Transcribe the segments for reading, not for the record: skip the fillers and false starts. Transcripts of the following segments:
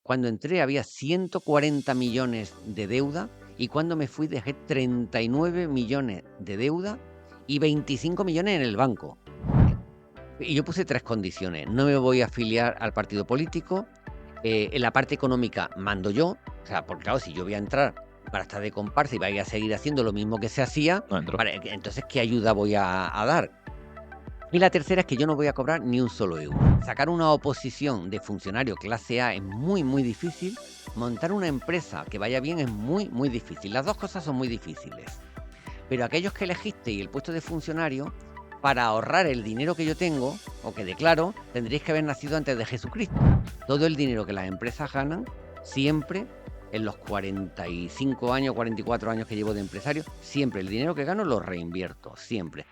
Cuando entré había 140 millones de deuda y cuando me fui dejé 39 millones de deuda y 25 millones en el banco. Y yo puse 3 condiciones: no me voy a afiliar al partido político, en la parte económica mando yo, o sea, porque claro, si yo voy a entrar para estar de comparsa y vaya a seguir haciendo lo mismo que se hacía, No entro. entonces, ¿qué ayuda voy a dar? Y la tercera es que yo no voy a cobrar ni un solo euro. Sacar una oposición de funcionario clase A es muy, muy difícil. Montar una empresa que vaya bien es muy, muy difícil. Las dos cosas son muy difíciles. Pero aquellos que elegisteis el puesto de funcionario, para ahorrar el dinero que yo tengo o que declaro, tendréis que haber nacido antes de Jesucristo. Todo el dinero que las empresas ganan, siempre, en los 45 años, 44 años que llevo de empresario, siempre el dinero que gano lo reinvierto, siempre.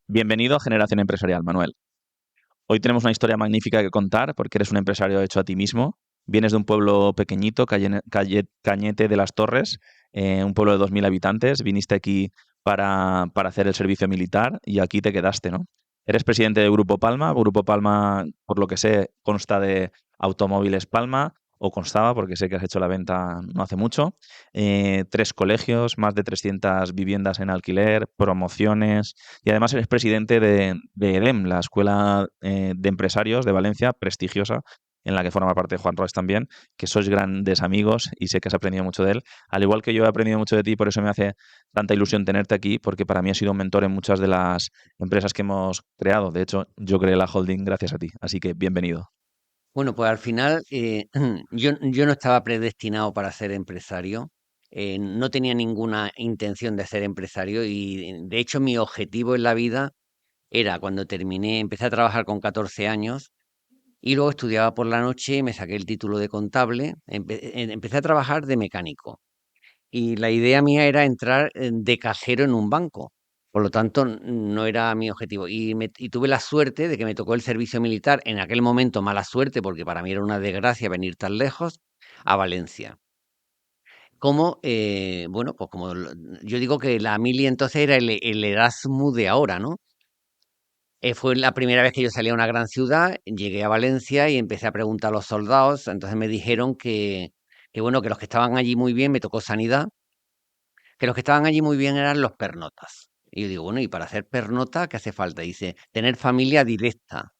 Bienvenido a Generación Empresarial, Manuel. Hoy tenemos una historia magnífica que contar porque eres un empresario hecho a ti mismo. Vienes de un pueblo pequeñito, Cañete de las Torres, un pueblo de 2.000 habitantes. Viniste aquí para hacer el servicio militar y aquí te quedaste, ¿no? Eres presidente de Grupo Palma. Grupo Palma, por lo que sé, consta de Automóviles Palma, o constaba, porque sé que has hecho la venta no hace mucho. 3 colegios, más de 300 viviendas en alquiler, promociones, y además eres presidente de EDEM, la Escuela de Empresarios de Valencia, prestigiosa, en la que forma parte Juan Roig también, que sois grandes amigos y sé que has aprendido mucho de él. Al igual que yo he aprendido mucho de ti, por eso me hace tanta ilusión tenerte aquí, porque para mí has sido un mentor en muchas de las empresas que hemos creado. De hecho, yo creé la holding gracias a ti, así que bienvenido. Bueno, pues al final yo no estaba predestinado para ser empresario, no tenía ninguna intención de ser empresario y de hecho mi objetivo en la vida era cuando terminé, empecé a trabajar con 14 años y luego estudiaba por la noche, me saqué el título de contable, empecé a trabajar de mecánico y la idea mía era entrar de cajero en un banco. Por lo tanto, no era mi objetivo. Y tuve la suerte de que me tocó el servicio militar, en aquel momento mala suerte, porque para mí era una desgracia venir tan lejos, a Valencia. Bueno, pues yo digo que la mili entonces era el Erasmus de ahora, ¿no? Fue la primera vez que yo salí a una gran ciudad, llegué a Valencia y empecé a preguntar a los soldados, entonces me dijeron que bueno, que los que estaban allí muy bien, me tocó sanidad, que los que estaban allí muy bien eran los pernotas. Y yo digo, bueno, ¿y para hacer pernota qué hace falta? Dice, tener familia directa.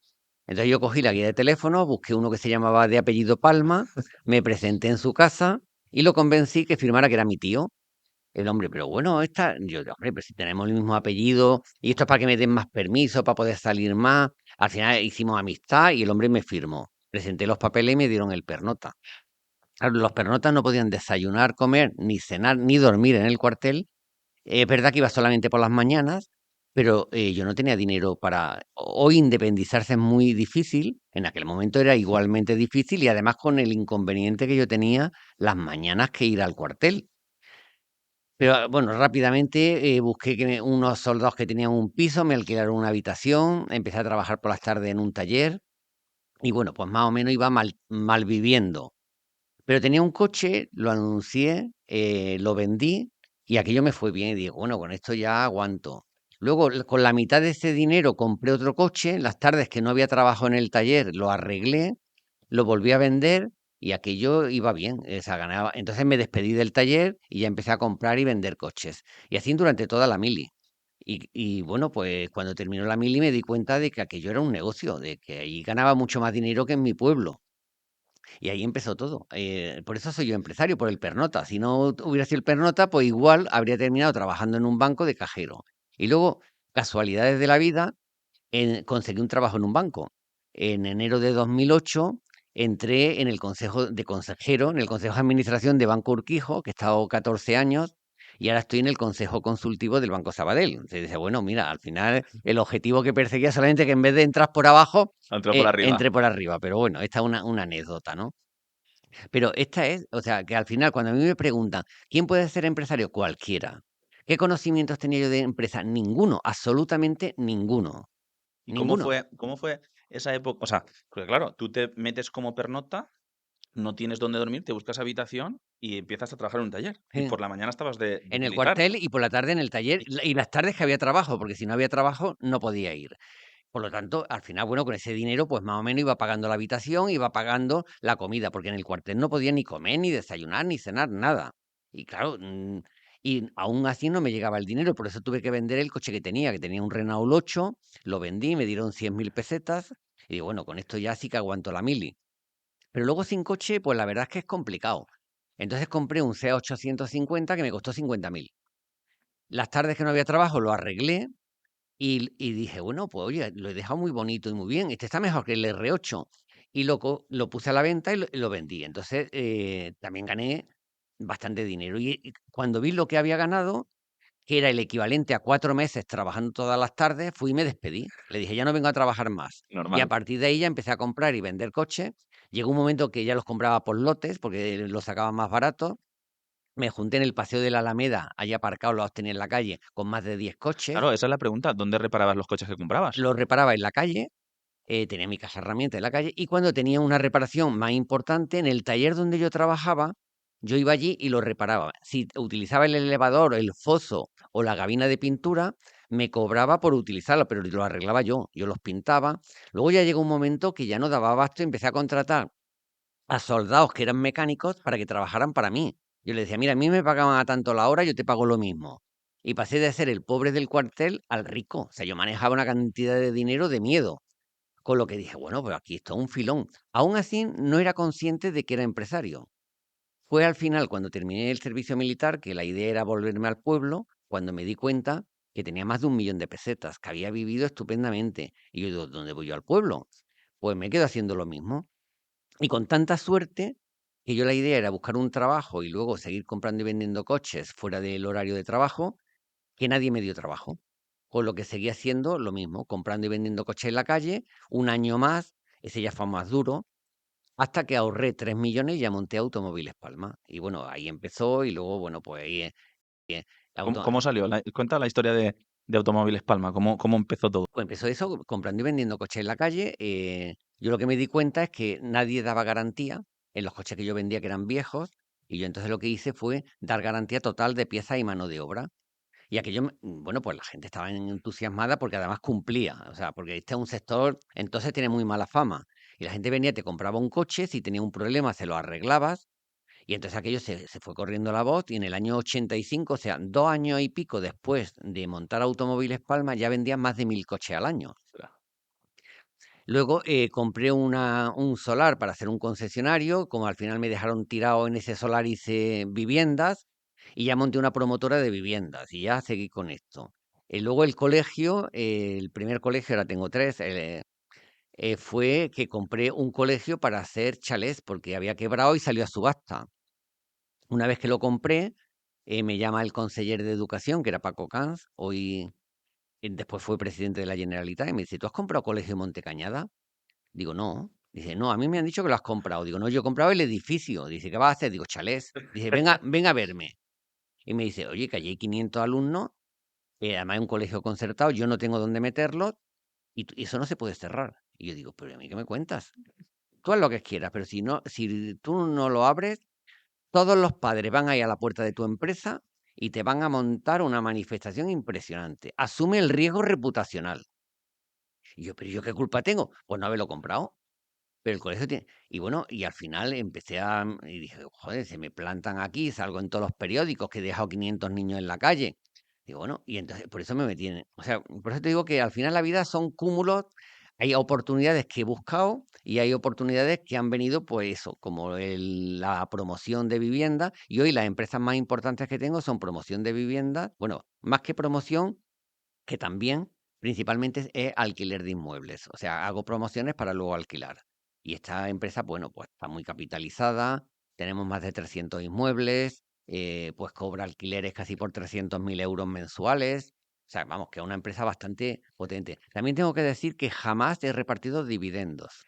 Entonces yo cogí la guía de teléfono, busqué uno que se llamaba de apellido Palma, me presenté en su casa y lo convencí que firmara que era mi tío. El hombre, pero bueno, hombre, pero si tenemos el mismo apellido y esto es para que me den más permiso, para poder salir más. Al final hicimos amistad y el hombre me firmó. Presenté los papeles y me dieron el pernota. Claro, los pernotas no podían desayunar, comer, ni cenar, ni dormir en el cuartel. Es verdad que iba solamente por las mañanas, pero yo no tenía dinero para... Hoy independizarse es muy difícil, en aquel momento era igualmente difícil y además con el inconveniente que yo tenía las mañanas que ir al cuartel. Pero bueno, rápidamente busqué unos soldados que tenían un piso, me alquilaron una habitación, empecé a trabajar por las tardes en un taller y bueno, pues más o menos iba mal viviendo. Pero tenía un coche, lo anuncié, lo vendí y aquello me fue bien. Y digo, bueno, con esto ya aguanto. Luego, con la mitad de ese dinero compré otro coche. Las tardes que no había trabajo en el taller, lo arreglé, lo volví a vender y aquello iba bien. O sea, ganaba. Entonces me despedí del taller y ya empecé a comprar y vender coches. Y así durante toda la mili. Y bueno, pues cuando terminó la mili me di cuenta de que aquello era un negocio, de que ahí ganaba mucho más dinero que en mi pueblo. Y ahí empezó todo. Por eso soy yo empresario, por el pernota. Si no hubiera sido el pernota, pues igual habría terminado trabajando en un banco de cajero. Y luego, casualidades de la vida, conseguí un trabajo en un banco. En enero de 2008 entré en el consejo de consejero, en el consejo de administración de Banco Urquijo, que he estado 14 años, y ahora estoy en el consejo consultivo del Banco Sabadell. Se dice, bueno, mira, al final el objetivo que perseguía solamente que en vez de entrar por abajo, Entró por arriba. entré por arriba. Pero bueno, esta es una anécdota, ¿no? Pero esta es, o sea, que al final cuando a mí me preguntan, ¿quién puede ser empresario? Cualquiera. ¿Qué conocimientos tenía yo de empresa? Ninguno, absolutamente ninguno. ¿Y Ninguno. cómo fue esa época? O sea, porque claro, tú te metes como pernota, no tienes dónde dormir, te buscas habitación y empiezas a trabajar en un taller. Y ¿Eh? por la mañana estabas de En el militar. cuartel y por la tarde en el taller. Y, Y las tardes que había trabajo, porque si no había trabajo no podía ir. Por lo tanto, al final, bueno, con ese dinero, pues más o menos iba pagando la habitación, iba pagando la comida, porque en el cuartel no podía ni comer, ni desayunar, ni cenar, nada. Y claro, y aún así no me llegaba el dinero, por eso tuve que vender el coche que tenía un Renault 8, lo vendí, me dieron 100.000 pesetas, y digo, bueno, con esto ya sí que aguanto la mili. Pero luego sin coche, pues la verdad es que es complicado. Entonces compré un C850 que me costó 50.000. Las tardes que no había trabajo lo arreglé y dije, bueno, pues oye, lo he dejado muy bonito y muy bien. Este está mejor que el R8. Y lo puse a la venta y lo vendí. Entonces también gané bastante dinero. Y cuando vi lo que había ganado, que era el equivalente a 4 meses trabajando todas las tardes, fui y me despedí. Le dije, ya no vengo a trabajar más. Y a Normal. partir de ahí ya empecé a comprar y vender coches. Llegó un momento que ya los compraba por lotes porque los sacaba más baratos. Me junté en el Paseo de la Alameda, allí aparcados, los tenía en la calle, con más de 10 coches. Claro, esa es la pregunta. ¿Dónde reparabas los coches que comprabas? Los reparaba en la calle, tenía mi caja de herramientas en la calle, y cuando tenía una reparación más importante, en el taller donde yo trabajaba, yo iba allí y lo reparaba. Si utilizaba el elevador, el foso o la gabina de pintura, me cobraba por utilizarlo, pero lo arreglaba yo los pintaba. Luego ya llegó un momento que ya no daba abasto y empecé a contratar a soldados que eran mecánicos para que trabajaran para mí. Yo le decía, mira, a mí me pagaban a tanto la hora, yo te pago lo mismo. Y pasé de ser el pobre del cuartel al rico. O sea, yo manejaba una cantidad de dinero de miedo. Con lo que dije, bueno, pero aquí está un filón. Aún así, no era consciente de que era empresario. Fue al final, cuando terminé el servicio militar, que la idea era volverme al pueblo, cuando me di cuenta que tenía más de 1.000.000 de pesetas, que había vivido estupendamente. Y yo digo, ¿dónde voy yo al pueblo? Pues me quedo haciendo lo mismo. Y con tanta suerte que yo la idea era buscar un trabajo y luego seguir comprando y vendiendo coches fuera del horario de trabajo, que nadie me dio trabajo. Con lo que seguía haciendo lo mismo, comprando y vendiendo coches en la calle, un año más, ese ya fue más duro, hasta que ahorré 3 millones y ya monté Automóviles Palma. Y bueno, ahí empezó y luego, bueno, pues ahí eh, auto- ¿Cómo salió? Cuenta la historia de Automóviles Palma. ¿Cómo empezó todo? pues empezó eso, comprando y vendiendo coches en la calle. Yo lo que me di cuenta es que nadie daba garantía en los coches que yo vendía, que eran viejos, y yo entonces lo que hice fue dar garantía total de piezas y mano de obra. Y aquello, bueno, pues la gente estaba entusiasmada porque además cumplía, o sea, porque este es un sector, entonces tiene muy mala fama. Y la gente venía, te compraba un coche, si tenía un problema se lo arreglabas, y entonces aquello se fue corriendo la voz, y en el año 85, o sea, 2 años y pico después de montar Automóviles Palma, ya vendían más de 1.000 coches al año. Luego compré un solar para hacer un concesionario, como al final me dejaron tirado en ese solar hice viviendas y ya monté una promotora de viviendas y ya seguí con esto. Luego el colegio, el primer colegio, ahora tengo tres, fue que compré un colegio para hacer chalés porque había quebrado y salió a subasta. Una vez que lo compré, me llama el conseller de educación, que era Paco Cans, hoy después fue presidente de la Generalitat, y me dice, ¿tú has comprado colegio Montecañada? Digo, no. Dice, no, a mí me han dicho que lo has comprado. Digo, no, yo he comprado el edificio. Dice, ¿qué vas a hacer? Digo, chalés. Dice, venga, venga a verme. Y me dice, oye, que allí hay 500 alumnos, además es un colegio concertado, yo no tengo dónde meterlos y eso no se puede cerrar. Y yo digo, pero ¿a mí qué me cuentas? Tú haz lo que quieras, pero si no, si tú no lo abres, todos los padres van a ir a la puerta de tu empresa y te van a montar una manifestación impresionante. Asume el riesgo reputacional. Y yo, pero ¿yo qué culpa tengo? Pues no haberlo comprado. Pero el colegio tiene. Y bueno, y al final empecé y dije, joder, se me plantan aquí, salgo en todos los periódicos que he dejado 500 niños en la calle. Digo, bueno, y entonces por eso me metí en. O sea, por eso te digo que al final la vida son cúmulos. Hay oportunidades que he buscado y hay oportunidades que han venido, pues eso, como la promoción de vivienda. Y hoy las empresas más importantes que tengo son promoción de vivienda. Bueno, más que promoción, que también principalmente es alquiler de inmuebles. O sea, hago promociones para luego alquilar. Y esta empresa, bueno, pues está muy capitalizada, tenemos más de 300 inmuebles, pues cobra alquileres casi por 300.000 euros mensuales. O sea, vamos, que es una empresa bastante potente. También tengo que decir que jamás he repartido dividendos.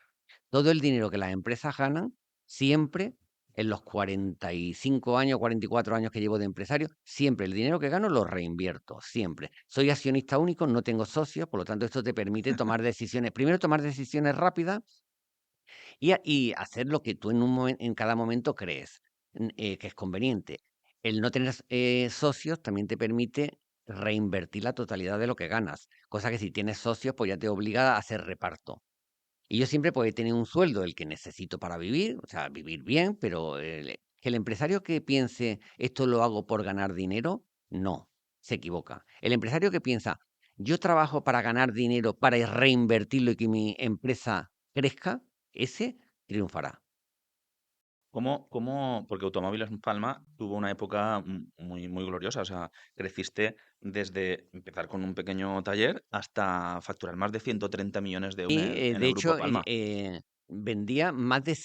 Todo el dinero que las empresas ganan, siempre, en los 45 años, 44 años que llevo de empresario, siempre el dinero que gano lo reinvierto, siempre. Soy accionista único, no tengo socios, por lo tanto esto te permite tomar decisiones, primero tomar decisiones rápidas y hacer lo que tú en cada momento crees que es conveniente. El no tener socios también te permite reinvertir la totalidad de lo que ganas. Cosa que si tienes socios, pues ya te obliga a hacer reparto. Y yo siempre pues he tenido un sueldo, el que necesito para vivir, o sea, vivir bien, pero que el empresario que piense esto lo hago por ganar dinero, no, se equivoca. El empresario que piensa, yo trabajo para ganar dinero, para reinvertirlo y que mi empresa crezca, ese triunfará. Porque Automóviles Palma tuvo una época muy, muy gloriosa, o sea, creciste desde empezar con un pequeño taller hasta facturar más de 130 millones de euros Y en de el Grupo hecho, Palma. vendía más de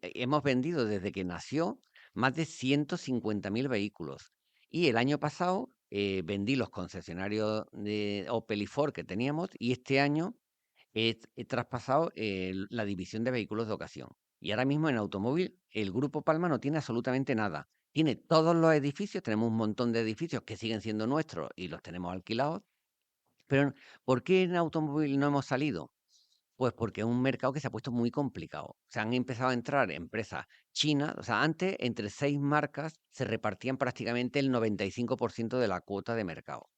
hemos vendido desde que nació más de 150.000 vehículos. Y el año pasado vendí los concesionarios de Opel y Ford que teníamos y este año he traspasado la división de vehículos de ocasión. Y ahora mismo en automóvil el Grupo Palma no tiene absolutamente nada. Tiene todos los edificios, tenemos un montón de edificios que siguen siendo nuestros y los tenemos alquilados. Pero ¿por qué en automóvil no hemos salido? Pues porque es un mercado que se ha puesto muy complicado. Se han empezado a entrar empresas chinas. O sea, antes entre 6 marcas se repartían prácticamente el 95% de la cuota de mercado.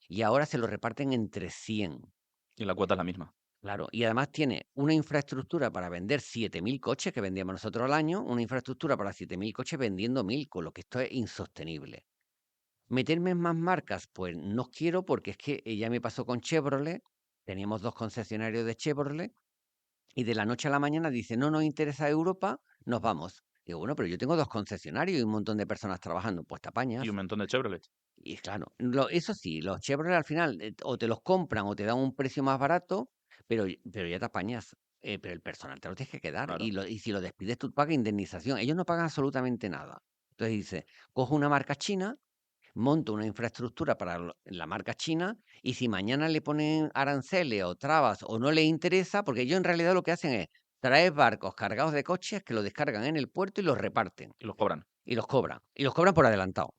Y ahora se lo reparten entre 100. Y la cuota es la misma. Claro, y además tiene una infraestructura para vender 7.000 coches que vendíamos nosotros al año, una infraestructura para 7.000 coches vendiendo 1.000, con lo que esto es insostenible. Meterme en más marcas, pues no quiero porque es que ya me pasó con Chevrolet, teníamos 2 concesionarios de Chevrolet y de la noche a la mañana dice, no nos interesa Europa, nos vamos. Digo, bueno, pero yo tengo 2 concesionarios y un montón de personas trabajando, pues te Y un apañas. montón de Chevrolet. Y claro, eso sí, los Chevrolet al final o te los compran o te dan un precio más barato, pero ya te apañas. Pero el personal te lo tienes que quedar Claro. y si lo despides tú pagas indemnización. Ellos no pagan absolutamente nada. Entonces dice, cojo una marca china, monto una infraestructura para la marca china y si mañana le ponen aranceles o trabas o no les interesa, porque ellos en realidad lo que hacen es traer barcos cargados de coches que los descargan en el puerto y los reparten Y los cobran. y los cobran. Y los cobran por adelantado.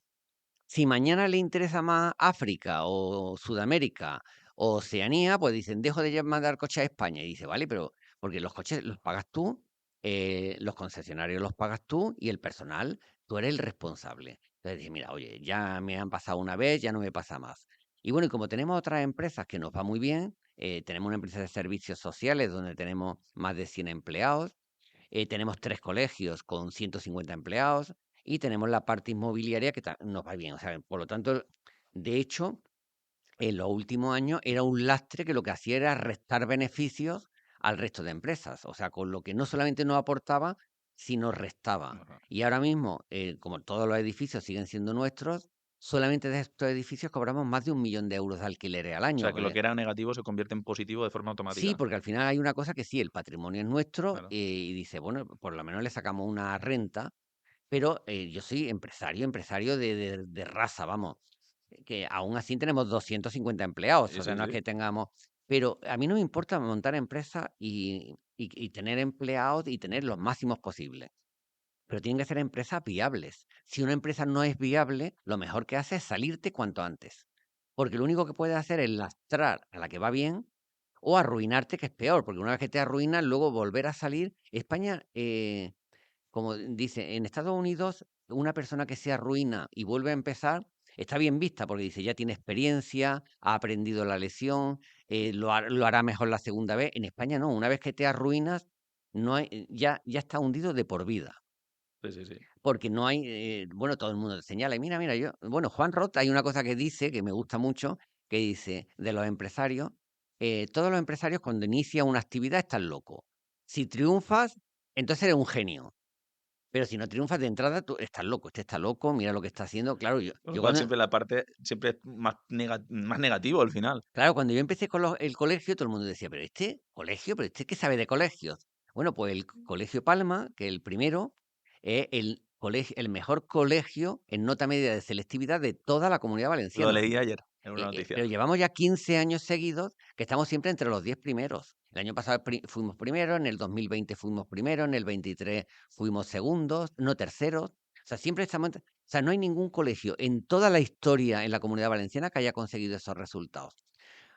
Si mañana le interesa más África o Sudamérica o Oceanía, pues dicen, dejo de mandar coches a España. Y dice, vale, pero porque los coches los pagas tú, los concesionarios los pagas tú y el personal, tú eres el responsable. Entonces dice, mira, oye, ya me han pasado una vez, ya no me pasa más. Y bueno, y como tenemos otras empresas que nos va muy bien, tenemos una empresa de servicios sociales donde tenemos más de 100 empleados, tenemos 3 colegios con 150 empleados y tenemos la parte inmobiliaria que nos va bien. O sea, por lo tanto, de hecho, en los últimos años era un lastre que lo que hacía era restar beneficios al resto de empresas. O sea, con lo que no solamente nos aportaba, sino restaba. Ajá. Y ahora mismo, como todos los edificios siguen siendo nuestros, solamente de estos edificios cobramos más de 1.000.000 de euros de alquileres al O año. sea, que lo que era negativo se convierte en positivo de forma Sí, automática. porque al final hay una cosa que sí, el patrimonio es nuestro Claro. y dice, bueno, por lo menos le sacamos una renta, pero yo soy empresario de raza, vamos, que aún así tenemos 250 empleados, Sí, o sea, sí, no es sí. que tengamos, pero a mí no me importa montar empresa y tener empleados y tener los máximos posibles, pero tienen que ser empresas viables. Si una empresa no es viable, lo mejor que hace es salirte cuanto antes, porque lo único que puedes hacer es lastrar a la que va bien o arruinarte, que es peor, porque una vez que te arruinas, luego volver a salir. España, como dice, en Estados Unidos, una persona que se arruina y vuelve a empezar está bien vista porque dice, ya tiene experiencia, ha aprendido la lección, lo hará mejor la segunda vez. En España no, una vez que te arruinas, no hay, ya está hundido de por vida. Sí, sí, sí. Porque no hay, bueno, todo el mundo te señala, y mira, yo, bueno, Juan Roth, hay una cosa que dice, que me gusta mucho, que dice, de los empresarios, todos los empresarios cuando inician una actividad están locos. Si triunfas, entonces eres un genio. Pero si no triunfas de entrada, tú estás loco, este está loco, mira lo que está haciendo. Claro, Con lo cual siempre la parte, siempre es más negativo al final. cuando yo empecé con el colegio, todo el mundo decía, pero este colegio, pero este qué sabe de colegios. Bueno, pues el Colegio Palma, que el primero, es el mejor colegio en nota media de selectividad de toda la Comunidad Lo Valenciana. leí ayer en una Pero noticia. llevamos ya 15 años seguidos que estamos siempre entre los 10 primeros. El año pasado fuimos primeros, en el 2020 fuimos primeros, en el 23 fuimos segundos, no terceros. O sea, siempre estamos. O sea, no hay ningún colegio en toda la historia en la Comunidad Valenciana que haya conseguido esos resultados.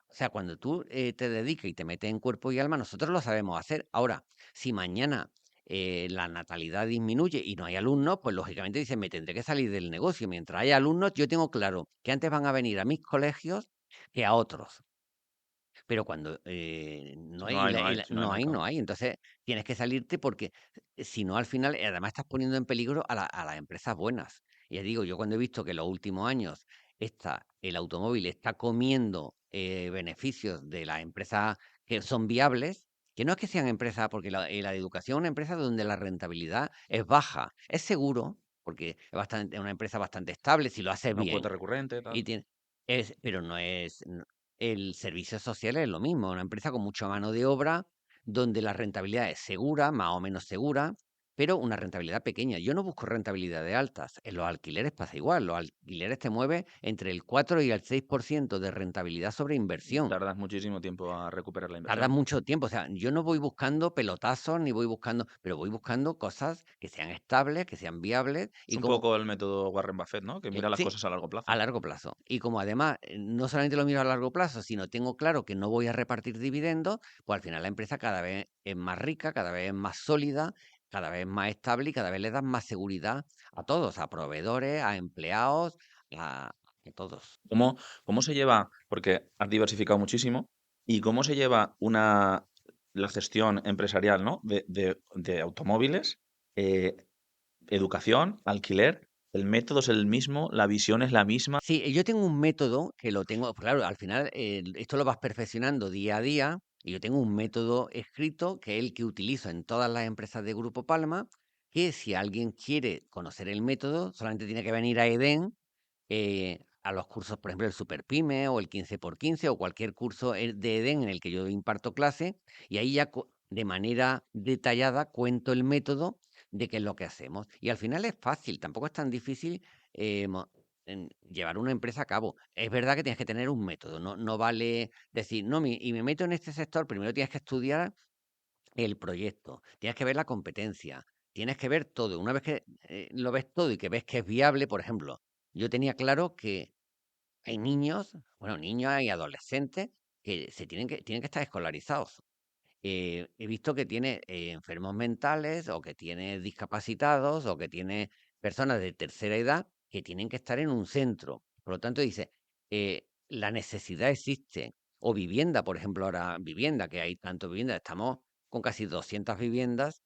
O sea, cuando tú te dedicas y te metes en cuerpo y alma, nosotros lo sabemos hacer. Ahora, si mañana la natalidad disminuye y no hay alumnos, pues lógicamente dicen, me tendré que salir del negocio. Mientras haya alumnos, yo tengo claro que antes van a venir a mis colegios que a otros. Pero cuando no hay, No hay, no hay, si no hay mercado. no hay. Entonces tienes que salirte porque si no, al final, además estás poniendo en peligro a las empresas buenas. Y ya digo, yo cuando he visto que en los últimos años el automóvil está comiendo beneficios de las empresas que son viables, que no es que sean empresas, porque la educación es una empresa donde la rentabilidad es baja, es seguro, porque es una empresa bastante estable si lo haces Una bien. cuota recurrente, Y tal. tiene, pero no es. El servicio social es lo mismo, una empresa con mucha mano de obra, donde la rentabilidad es segura, más o menos segura, pero una rentabilidad pequeña. Yo no busco rentabilidades altas. En los alquileres pasa igual. Los alquileres te mueven entre el 4 y el 6% de rentabilidad sobre Y inversión. tardas muchísimo tiempo a recuperar la Tarda inversión. mucho tiempo. O sea, yo no voy buscando pelotazos ni voy buscando, pero voy buscando cosas que sean estables, que sean viables Es y un como poco el método Warren Buffett, ¿no? Que mira las sí, cosas a largo a plazo. largo plazo. Y como además no solamente lo miro a largo plazo, sino tengo claro que no voy a repartir dividendos, pues al final la empresa cada vez es más rica, cada vez es más sólida, cada vez más estable y cada vez le das más seguridad a todos, a proveedores, a empleados, a todos. ¿Cómo, cómo se lleva, porque has diversificado muchísimo, y cómo se lleva la gestión empresarial, ¿no? De automóviles, eh, educación, alquiler, el método es el mismo, la visión es la misma. Sí, yo tengo un método que lo tengo, pues claro, al final esto lo vas perfeccionando día a día y yo tengo un método escrito que es el que utilizo en todas las empresas de Grupo Palma, que si alguien quiere conocer el método, solamente tiene que venir a Eden, a los cursos, por ejemplo, el Super Pyme o el 15x15 o cualquier curso de Eden en el que yo imparto clase y ahí ya de manera detallada cuento el método de qué es lo que hacemos. Y al final es fácil, tampoco es tan difícil eh, en llevar una empresa a cabo. Es verdad que tienes que tener un método, no vale decir, no, y me meto en este sector, primero tienes que estudiar el proyecto, tienes que ver la competencia, tienes que ver todo. Una vez que lo ves todo y que ves que es viable, por ejemplo, yo tenía claro que hay niños, bueno, niños y adolescentes que tienen que estar escolarizados. He visto que tiene enfermos mentales o que tiene discapacitados o que tiene personas de tercera edad que tienen que estar en un centro. Por lo tanto, dice, la necesidad existe. O vivienda, por ejemplo, ahora vivienda, que hay tanto vivienda, estamos con casi 200 viviendas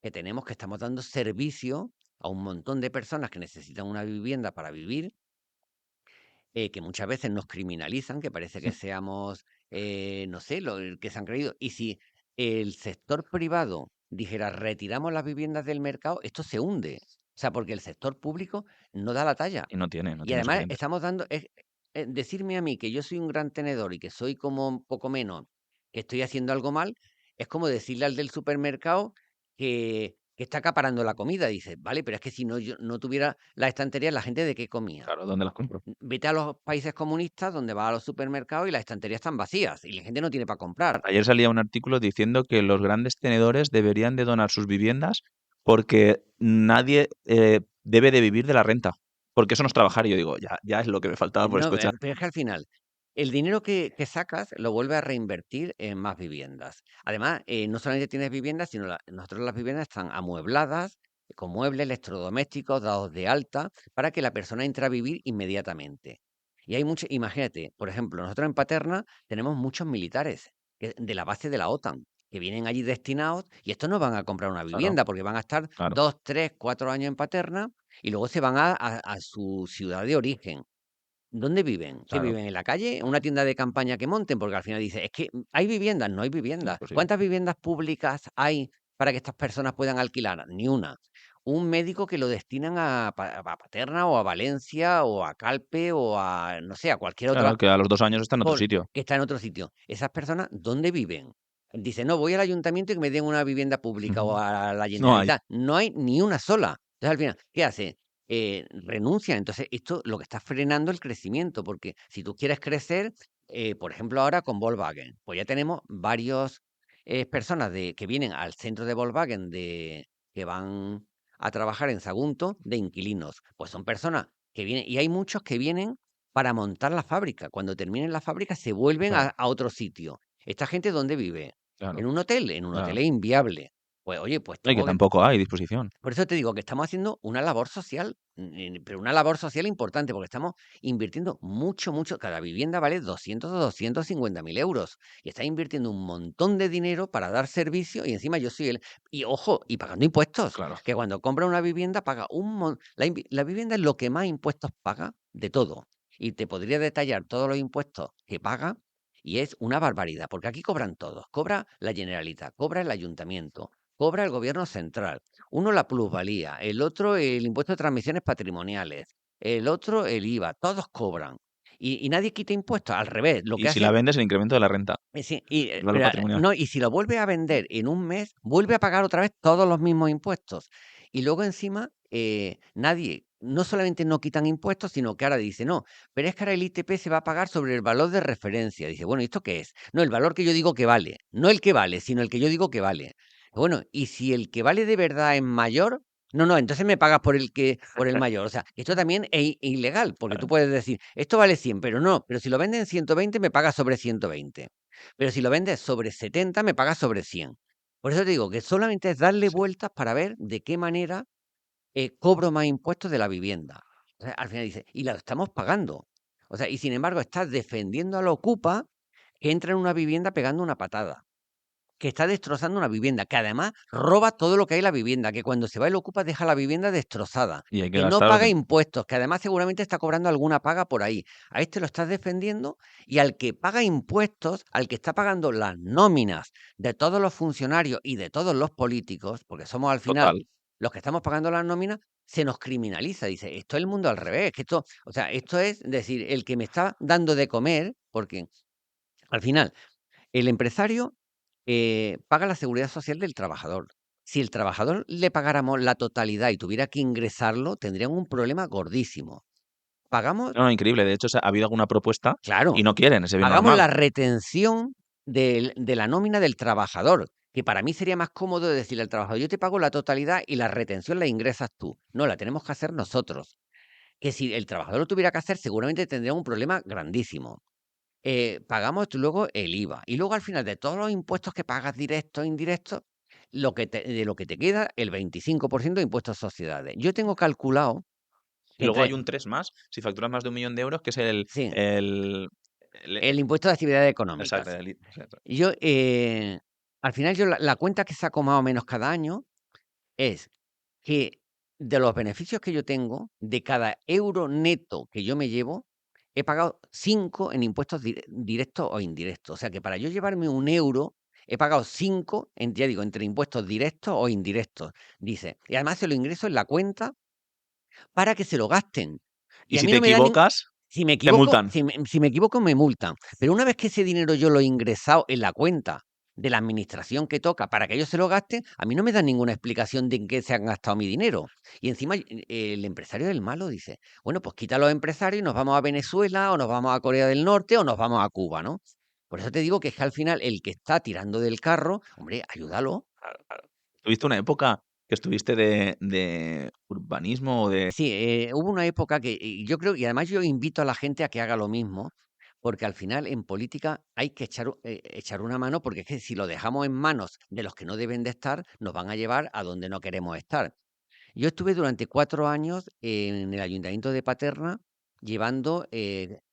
que tenemos que estamos dando servicio a un montón de personas que necesitan una vivienda para vivir que muchas veces nos criminalizan, que parece que seamos, no sé, lo que se han creído. Y si el sector privado dijera, retiramos las viviendas del mercado, esto se hunde. O sea, porque el sector público no da la talla. Y no Y tiene además suficientes. estamos dando, decirme a mí que yo soy un gran tenedor y que soy como un poco menos, que estoy haciendo algo mal, es como decirle al del supermercado que está acaparando la comida. Dice, vale, pero es que si no, yo no tuviera la estantería, la gente de qué comía. Claro, ¿dónde las compro? Vete a los países comunistas donde vas a los supermercados y las estanterías están vacías y la gente no tiene para comprar. Ayer salía un artículo diciendo que los grandes tenedores deberían de donar sus viviendas porque nadie debe de vivir de la renta. Porque eso no es trabajar. Y yo digo, ya es lo que me faltaba por No, escuchar. pero es que al final, el dinero que sacas lo vuelves a reinvertir en más viviendas. Además, no solamente tienes viviendas, sino nosotros las viviendas están amuebladas, con muebles, electrodomésticos, dados de alta, para que la persona entre a vivir inmediatamente. Y hay mucho, imagínate, por ejemplo, nosotros en Paterna tenemos muchos militares de la base de la OTAN que vienen allí destinados y estos no van a comprar una Claro, vivienda porque van a estar claro, 2, 3, 4 años en Paterna y luego se van a su ciudad de origen. ¿Dónde viven? ¿Qué claro. viven? ¿En la calle? ¿En una tienda de campaña que monten? Porque al final dice, es que hay viviendas, no hay viviendas. Imposible. ¿Cuántas viviendas públicas hay para que estas personas puedan alquilar? Ni una. Un médico que lo destinan a Paterna o a Valencia o a Calpe o a, no sé, a cualquier Claro, otra, que a los 2 años está en otro sitio. que está en otro sitio. ¿Esas personas dónde viven? Dice, no, voy al ayuntamiento y que me den una vivienda pública o a la No hay. Generalitat. No hay ni una sola. Entonces, al final, ¿qué hace? Renuncia. Entonces, esto lo que está frenando el crecimiento, porque si tú quieres crecer, por ejemplo, ahora con Volkswagen, pues ya tenemos varios personas que vienen al centro de Volkswagen que van a trabajar en Sagunto de inquilinos. Pues son personas que vienen, y hay muchos que vienen para montar la fábrica. Cuando terminen la fábrica se vuelven Claro, a otro sitio. ¿Esta gente dónde vive? claro, ¿En un hotel? En un hotel claro. es inviable. Pues oye, pues Y que tengo que... tampoco hay disposición. Por eso te digo que estamos haciendo una labor social, pero una labor social importante, porque estamos invirtiendo mucho, mucho. Cada vivienda vale 200 o 250.000 euros. Y está invirtiendo un montón de dinero para dar servicio y encima yo soy el... Y ojo, y pagando impuestos, Claro. que cuando compra una vivienda paga la vivienda es lo que más impuestos paga de todo. Y te podría detallar todos los impuestos que paga y es una barbaridad, porque aquí cobran todos. Cobra la Generalitat, cobra el ayuntamiento, cobra el gobierno central. Uno la plusvalía, el otro el impuesto de transmisiones patrimoniales, el otro el IVA, todos cobran. Y nadie quita impuestos, al revés, lo Y que si la hace... vendes, el incremento de la renta, Sí, el valor pero, patrimonial. no, y si lo vuelve a vender en un mes, vuelve a pagar otra vez todos los mismos impuestos. Y luego encima, nadie, no solamente no quitan impuestos, sino que ahora dice, no, pero es que ahora el ITP se va a pagar sobre el valor de referencia. Dice, bueno, ¿y esto qué es? No, el valor que yo digo que vale, no el que vale, sino el que yo digo que vale. Bueno, y si el que vale de verdad es mayor, no, no, entonces me pagas por el mayor. O sea, esto también es ilegal, porque tú puedes decir, esto vale 100, pero no, pero si lo venden en 120, me pagas sobre 120. Pero si lo vendes sobre 70, me pagas sobre 100. Por eso te digo que solamente es darle Sí. vueltas para ver de qué manera cobro más impuestos de la vivienda. O sea, al final dice, y la estamos pagando. O sea, y sin embargo estás defendiendo al ocupa que entra en una vivienda pegando una patada, que está destrozando una vivienda, que además roba todo lo que hay en la vivienda, que cuando se va el ocupa deja la vivienda destrozada, Y hay que que no gastar. paga impuestos, que además seguramente está cobrando alguna paga por ahí. A este lo estás defendiendo y al que paga impuestos, al que está pagando las nóminas de todos los funcionarios y de todos los políticos, porque somos al final Total. los que estamos pagando las nóminas, se nos criminaliza. Dice, esto es el mundo al revés, que esto, o sea, esto es decir, el que me está dando de comer, porque al final el empresario paga la seguridad social del trabajador. Si el trabajador le pagáramos la totalidad y tuviera que ingresarlo, tendrían un problema gordísimo. Pagamos, No, no, increíble. De hecho, ha habido alguna propuesta y claro, no quieren ese bien pagamos normal. la retención de la nómina del trabajador, que para mí sería más cómodo decirle al trabajador, yo te pago la totalidad y la retención la ingresas tú. No, la tenemos que hacer nosotros. Que si el trabajador lo tuviera que hacer, seguramente tendría un problema grandísimo. Pagamos luego el IVA. Y luego al final de todos los impuestos que pagas directos e indirectos, de lo que te queda, el 25% de impuestos a sociedades. Yo tengo calculado Y que luego hay entre, un 3 más, si facturas más de 1 millón de euros, que es sí, el- el impuesto de actividades exacto, económicas. exacto. Yo, al final, yo la cuenta que saco más o menos cada año es que de los beneficios que yo tengo, de cada euro neto que yo me llevo, he pagado 5 en impuestos directos o indirectos. O sea que para yo llevarme 1 euro, he pagado 5, ya digo, entre impuestos directos o indirectos. Dice, y además se lo ingreso en la cuenta para que se lo gasten. Y Y a si mí te no me dan ningún... equivocas, Si me te equivoco, multan. si me equivoco, me multan. Pero una vez que ese dinero yo lo he ingresado en la cuenta de la administración que toca para que ellos se lo gasten, a mí no me dan ninguna explicación de en qué se han gastado mi dinero. Y encima el empresario del malo dice, bueno, pues quita a los empresarios y nos vamos a Venezuela o nos vamos a Corea del Norte o nos vamos a Cuba, ¿no? Por eso te digo que es que al final el que está tirando del carro, hombre, ayúdalo. Claro, claro. ¿Tuviste una época que estuviste de urbanismo o de... Sí, hubo una época que yo creo, y además yo invito a la gente a que haga lo mismo, porque al final en política hay que echar una mano, porque es que si lo dejamos en manos de los que no deben de estar, nos van a llevar a donde no queremos estar. Yo estuve durante 4 años en el Ayuntamiento de Paterna llevando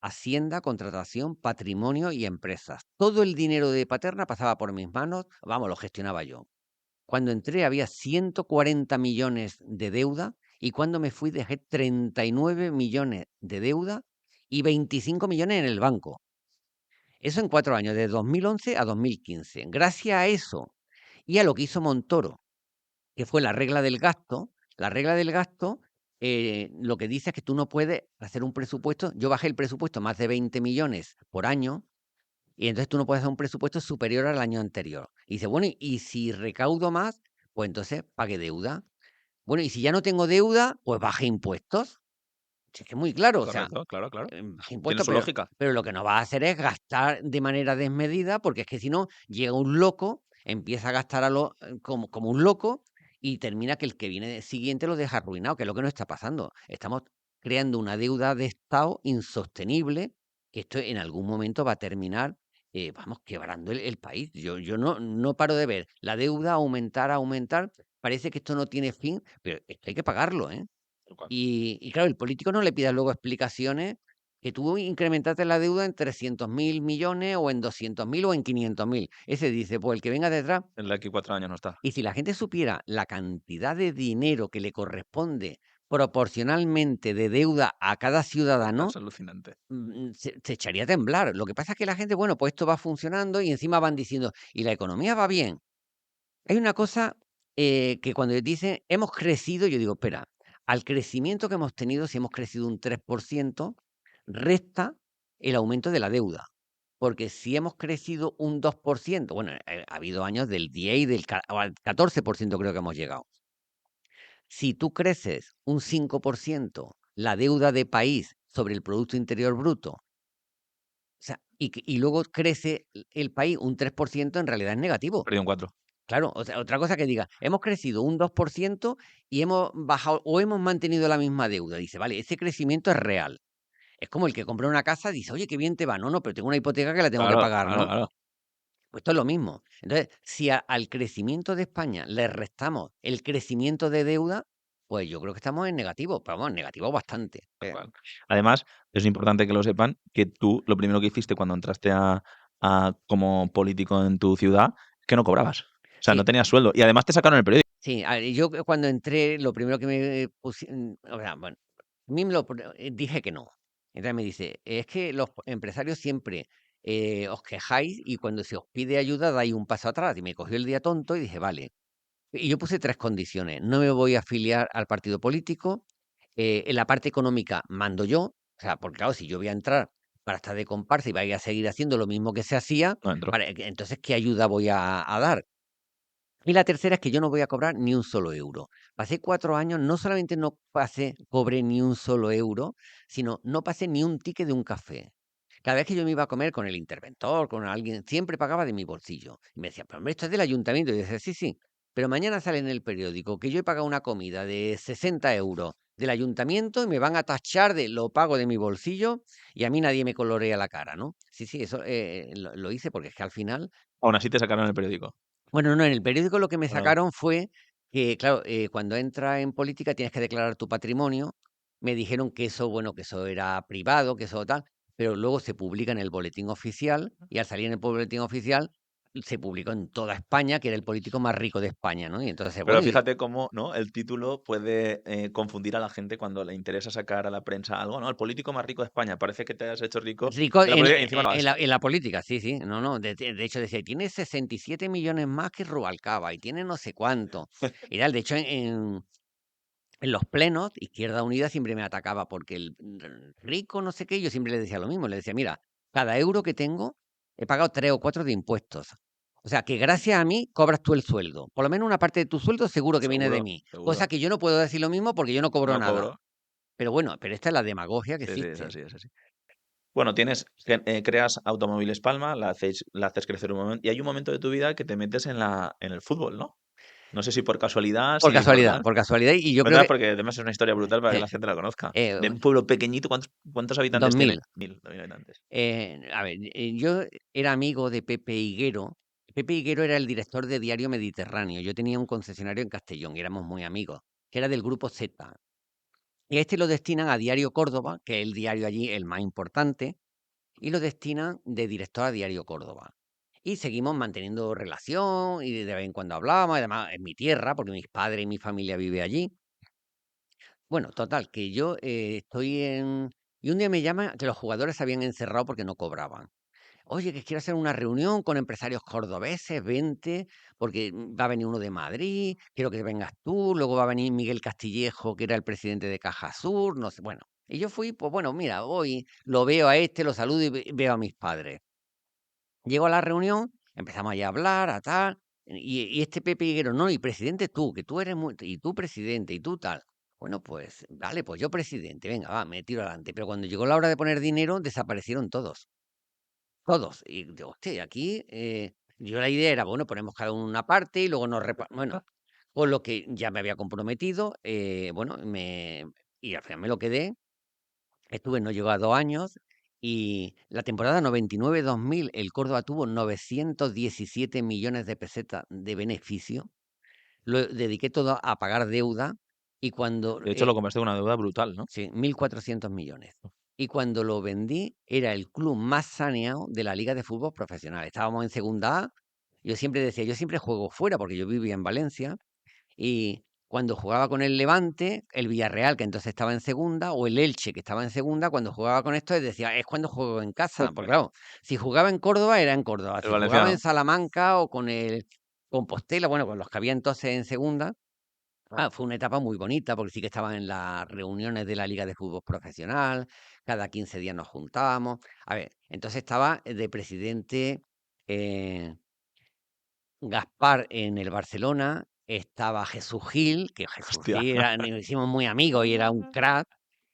Hacienda, contratación, patrimonio y empresas. Todo el dinero de Paterna pasaba por mis manos, vamos, lo gestionaba yo. Cuando entré había 140 millones de deuda y cuando me fui dejé 39 millones de deuda y 25 millones en el banco. Eso en 4 años, de 2011 a 2015. Gracias a eso y a lo que hizo Montoro, que fue la regla del gasto lo que dice es que tú no puedes hacer un presupuesto. Yo bajé el presupuesto más de 20 millones por año y entonces tú no puedes hacer un presupuesto superior al año anterior. Y dice, bueno, y si recaudo más, pues entonces pague deuda. Bueno, y si ya no tengo deuda, pues baje impuestos. Si es que es muy claro, o sea, Correcto, claro, claro. baje Tiene impuestos, su lógica. pero lo que no va a hacer es gastar de manera desmedida, porque es que si no, llega un loco, empieza a gastar como un loco y termina que el que viene siguiente lo deja arruinado, que es lo que no está pasando. Estamos creando una deuda de Estado insostenible, que esto en algún momento va a terminar vamos, quebrando el país. Yo no paro de ver la deuda aumentar, aumentar. Parece que esto no tiene fin, pero esto hay que pagarlo, ¿eh? Tal cual. Y claro, el político no le pidas luego explicaciones que tú incrementaste la deuda en 300.000 millones o en 200.000 o en 500.000. Ese dice, pues el que venga detrás. En de aquí 4 años no está. Y si la gente supiera la cantidad de dinero que le corresponde proporcionalmente de deuda a cada ciudadano, Es alucinante. se echaría a temblar. Lo que pasa es que la gente, bueno, pues esto va funcionando y encima van diciendo, y la economía va bien. Hay una cosa que cuando dicen hemos crecido, yo digo, espera, al crecimiento que hemos tenido, si hemos crecido un 3%, resta el aumento de la deuda. Porque si hemos crecido un 2%, bueno, ha habido años del 10 y o al 14% creo que hemos llegado. Si tú creces un 5% la deuda de país sobre el Producto Interior Bruto, o sea, y luego crece el país un 3%, en realidad es negativo. Perdido en 4. Claro, o sea, otra cosa que diga, hemos crecido un 2% y hemos bajado o hemos mantenido la misma deuda. Dice, vale, ese crecimiento es real. Es como el que compra una casa y dice, oye, qué bien te va. No, no, pero tengo una hipoteca que la tengo que Claro, pagar, claro, ¿no? claro. Pues esto es lo mismo. Entonces, si al crecimiento de España le restamos el crecimiento de deuda, pues yo creo que estamos en negativo, pero vamos, en negativo bastante. Tal cual. Además, es importante que lo sepan, que tú lo primero que hiciste cuando entraste como político en tu ciudad, es que no cobrabas. O sea, no Sí, tenías sueldo. Y además te sacaron el periódico. sí, yo cuando entré, lo primero que me o sea, bueno, a mí dije que no. Entonces me dice, es que los empresarios siempre os quejáis y cuando se os pide ayuda dais un paso atrás. Y me cogió el día tonto y dije, vale. Y yo puse tres condiciones. No me voy a afiliar al partido político. En la parte económica mando yo. O sea, porque claro, si yo voy a entrar para estar de comparsa y vaya a seguir haciendo lo mismo que se hacía, No entró. entonces, ¿qué ayuda voy a dar? Y la tercera es que yo no voy a cobrar ni un solo euro. Pasé 4 años, no solamente no cobré ni un solo euro, sino no pasé ni un ticket de un café. Cada vez que yo me iba a comer con el interventor, con alguien, siempre pagaba de mi bolsillo. Y me decía, pero hombre, esto es del ayuntamiento. Y yo decía, sí, sí, pero mañana sale en el periódico que yo he pagado una comida de 60 euros del ayuntamiento y me van a tachar de lo pago de mi bolsillo y a mí nadie me colorea la cara, ¿no? Sí, sí, eso lo hice porque es que al final Aún así te sacaron el periódico. bueno, no, en el periódico lo que me Bueno, sacaron fue que, claro, cuando entras en política tienes que declarar tu patrimonio. Me dijeron que eso, bueno, que eso era privado, que eso tal, pero luego se publica en el boletín oficial y al salir en el boletín oficial se publicó en toda España que era el político más rico de España, ¿no? Y entonces, pero bueno, fíjate cómo, ¿no? El título puede confundir a la gente cuando le interesa sacar a la prensa algo, ¿no? El político más rico de España. Parece que te has hecho rico rico de la política y encima lo has. en la política, sí, sí, no, no, de hecho decía, tiene 67 millones más que Rubalcaba y tiene no sé cuánto. Y tal, de hecho, en los plenos, Izquierda Unida siempre me atacaba porque el rico no sé qué, yo siempre le decía lo mismo, le decía, mira, cada euro que tengo he pagado 3 o 4 de impuestos. O sea, que gracias a mí cobras tú el sueldo. Por lo menos una parte de tu sueldo seguro que viene de Seguro, mí. Cosa seguro. que yo no puedo decir lo mismo porque yo no cobro No nada. cobro. Pero bueno, pero esta es la demagogia que Sí, sí, es existe. así, es así. Bueno, creas Automóviles Palma, la haces crecer un momento, y hay un momento de tu vida que te metes en el fútbol, ¿no? No sé si por casualidad, si por tal. Por casualidad, y yo creo Cuéntame que porque además es una historia brutal para que la gente la conozca. eh, De un pueblo pequeñito, ¿cuántos habitantes tiene? 2000. 1000 habitantes. A ver, yo era amigo de Pepe Higuero. Pepe Higuero era el director de Diario Mediterráneo. Yo tenía un concesionario en Castellón y éramos muy amigos, que era del grupo Z. Y a este lo destinan a Diario Córdoba, que es el diario allí el más importante, y lo destinan de director a Diario Córdoba. Y seguimos manteniendo relación y de vez en cuando hablamos, además es mi tierra, porque mis padres y mi familia vive allí. Bueno, total, que yo estoy en... Y un día me llama que los jugadores se habían encerrado porque no cobraban. Oye, que quiero hacer una reunión con empresarios cordobeses, vente, porque va a venir uno de Madrid, quiero que vengas tú, luego va a venir Miguel Castillejo, que era el presidente de Caja Sur, no sé, bueno. Y yo fui, pues bueno, mira, voy, lo veo a este, lo saludo y veo a mis padres. Llego a la reunión, empezamos allá a hablar, a tal, y este Pepe Higuero, no, y presidente tú, que tú eres muy, y tú presidente, y tú tal. Bueno, pues, vale, pues yo presidente, venga, va, me tiro adelante. Pero cuando llegó la hora de poner dinero, desaparecieron todos. Todos. Y digo, hostia, aquí yo la idea era, bueno, ponemos cada uno una parte y luego nos bueno, con lo que ya me había comprometido, bueno, y al final me lo quedé, estuve, no llegó a 2 años Y la temporada 99-2000, el Córdoba tuvo 917 millones de pesetas de beneficio. Lo dediqué todo a pagar deuda y cuando, De hecho, lo compraste con una deuda brutal, ¿no? sí, 1.400 millones. Y cuando lo vendí, era el club más saneado de la Liga de Fútbol Profesional. Estábamos en segunda A. Yo siempre decía, yo siempre juego fuera porque yo vivía en Valencia. Y cuando jugaba con el Levante, el Villarreal, que entonces estaba en segunda, o el Elche, que estaba en segunda, cuando jugaba con esto, decía, es cuando juego en casa. Porque claro, si jugaba en Córdoba, era en Córdoba. El Si jugaba en valenciano. Salamanca o con el Compostela, bueno, con los que había entonces en segunda, fue una etapa muy bonita, porque sí que estaban en las reuniones de la Liga de Fútbol Profesional, cada 15 días nos juntábamos. A ver, entonces estaba de presidente eh, Gaspar en el Barcelona, estaba Jesús Gil, que Jesús Hostia. Gil nos hicimos muy amigos y era un crack,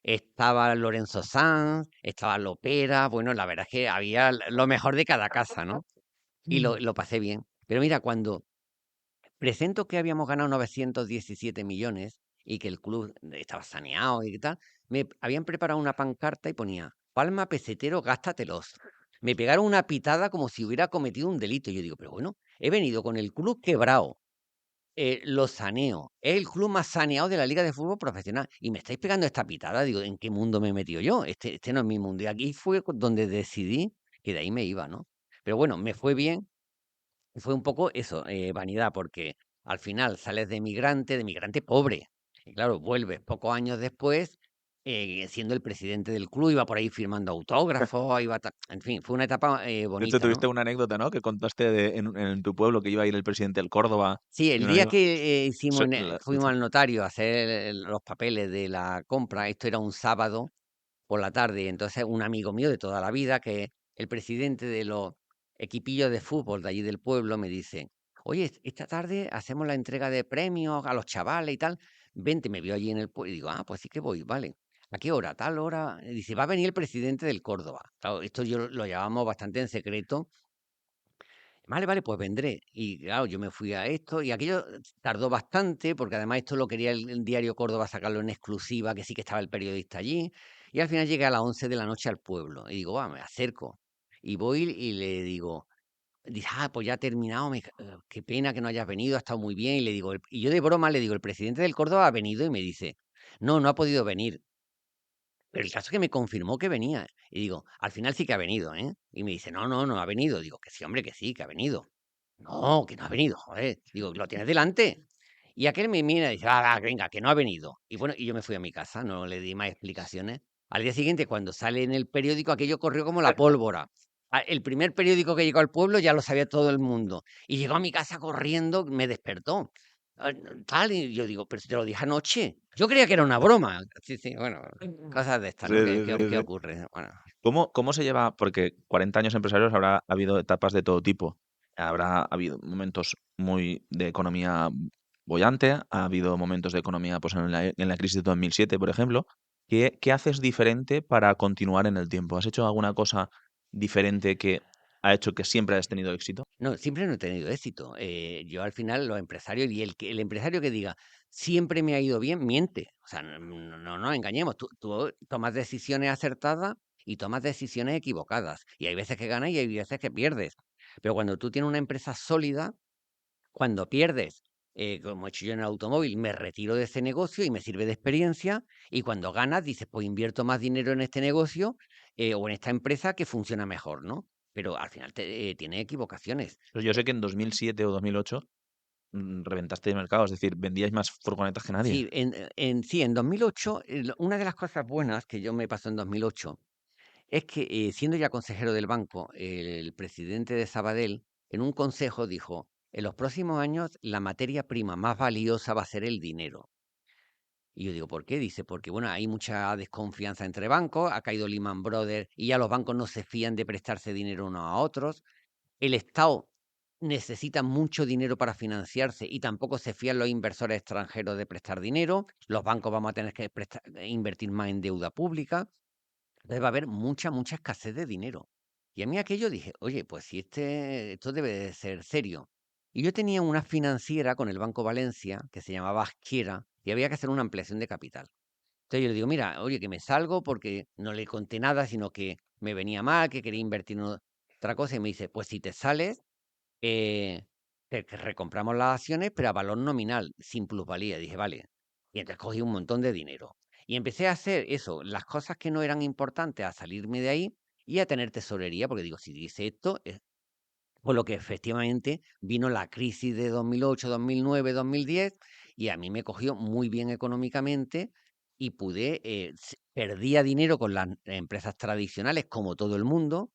estaba Lorenzo Sanz, estaba Lopera, bueno, la verdad es que había lo mejor de cada casa, ¿no? Y lo pasé bien. Pero mira, cuando presento que habíamos ganado 917 millones y que el club estaba saneado y tal, me habían preparado una pancarta y ponía, Palma pesetero, gástatelos. Me pegaron una pitada como si hubiera cometido un delito. Y yo digo, pero bueno, he venido con el club quebrado, lo saneo, es el club más saneado de la Liga de Fútbol Profesional y me estáis pegando esta pitada. Digo, ¿en qué mundo me he metido yo? Este no es mi mundo. Y aquí fue donde decidí que de ahí me iba, ¿no? Pero bueno, me fue bien, fue un poco eso, vanidad, porque al final sales de migrante pobre. Y claro, vuelves pocos años después, siendo el presidente del club, iba por ahí firmando autógrafos, en fin, fue una etapa De hecho, bonita, ¿no? tuviste una anécdota, ¿no? Que contaste en tu pueblo que iba a ir el presidente del Córdoba Sí, y el un día amigo. que Sí, fuimos al notario a hacer los papeles de la compra, esto era un sábado por la tarde, y entonces un amigo mío de toda la vida, que es el presidente de los equipillos de fútbol de allí del pueblo, me dice, oye, esta tarde hacemos la entrega de premios a los chavales y tal, vente, me vio allí en el pueblo, y digo, pues sí que voy, vale. ¿A qué hora? Tal hora. Y dice, va a venir el presidente del Córdoba. Claro, esto yo lo llevamos bastante en secreto. Vale, vale, pues vendré. Y claro, yo me fui a esto y aquello tardó bastante, porque además esto lo quería el diario Córdoba sacarlo en exclusiva, que sí que estaba el periodista allí. Y al final llegué a las 11 de la noche al pueblo. Y digo, me acerco. Y voy y le digo, dice, pues ya ha terminado, qué pena que no hayas venido, ha estado muy bien. Y le digo, y yo de broma le digo, el presidente del Córdoba ha venido y me dice, no, no ha podido venir. Pero el caso es que me confirmó que venía. Y digo, al final sí que ha venido, ¿eh? Y me dice, no, no, no ha venido. Digo, que sí, hombre, que sí, que ha venido. No, que no ha venido, joder. Digo, ¿lo tienes delante? Y aquel me mira y dice, venga, que no ha venido. Y bueno, y yo me fui a mi casa, no le di más explicaciones. Al día siguiente, cuando sale en el periódico, aquello corrió como la pólvora. El primer periódico que llegó al pueblo ya lo sabía todo el mundo. Y llegó a mi casa corriendo, me despertó. Ah, Tal, y yo digo, pero si te lo dije anoche. Yo creía que era una broma. Sí, sí, bueno, cosas de estas, sí, ¿no? ¿Qué, sí, qué, sí, qué sí. ocurre? Bueno, ¿Cómo se lleva? Porque 40 años empresarios habrá habido etapas de todo tipo. Habrá habido momentos muy de economía bollante, ha habido momentos de economía pues, en la crisis de 2007, por ejemplo. ¿Qué haces diferente para continuar en el tiempo? ¿Has hecho alguna cosa diferente que ha hecho que siempre hayas tenido éxito? no, siempre no he tenido éxito. Yo al final, los empresarios, y el empresario que diga, siempre me ha ido bien, miente. O sea, no, no nos engañemos. Tú tomas decisiones acertadas y tomas decisiones equivocadas. Y hay veces que ganas y hay veces que pierdes. Pero cuando tú tienes una empresa sólida, cuando pierdes, como he hecho yo en el automóvil, me retiro de ese negocio y me sirve de experiencia. Y cuando ganas, dices, pues invierto más dinero en este negocio o en esta empresa que funciona mejor, ¿no? Pero al final tiene equivocaciones. Pues yo sé que en 2007 o 2008 reventaste el mercado, es decir, vendíais más furgonetas que nadie. Sí, en 2008, una de las cosas buenas que yo me pasó en 2008 es que, siendo ya consejero del banco, el presidente de Sabadell, en un consejo dijo, en los próximos años la materia prima más valiosa va a ser el dinero. Y yo digo, ¿por qué? Dice, porque bueno, hay mucha desconfianza entre bancos, ha caído Lehman Brothers y ya los bancos no se fían de prestarse dinero unos a otros. El Estado necesita mucho dinero para financiarse y tampoco se fían los inversores extranjeros de prestar dinero. Los bancos vamos a tener que invertir más en deuda pública. Entonces va a haber mucha, mucha escasez de dinero. Y a mí aquello dije, oye, pues si esto debe de ser serio. Y yo tenía una financiera con el Banco Valencia que se llamaba Asquiera y había que hacer una ampliación de capital. Entonces yo le digo, mira, oye, que me salgo porque no le conté nada, sino que me venía mal, que quería invertir en otra cosa, y me dice, pues si te sales, eh, te recompramos las acciones, pero a valor nominal, sin plusvalía. Dije, vale. Y entonces cogí un montón de dinero. Y empecé a hacer eso, las cosas que no eran importantes, a salirme de ahí y a tener tesorería, porque digo, si dice esto, por lo que efectivamente vino la crisis de 2008, 2009, 2010, y a mí me cogió muy bien económicamente y pude, perdía dinero con las empresas tradicionales, como todo el mundo,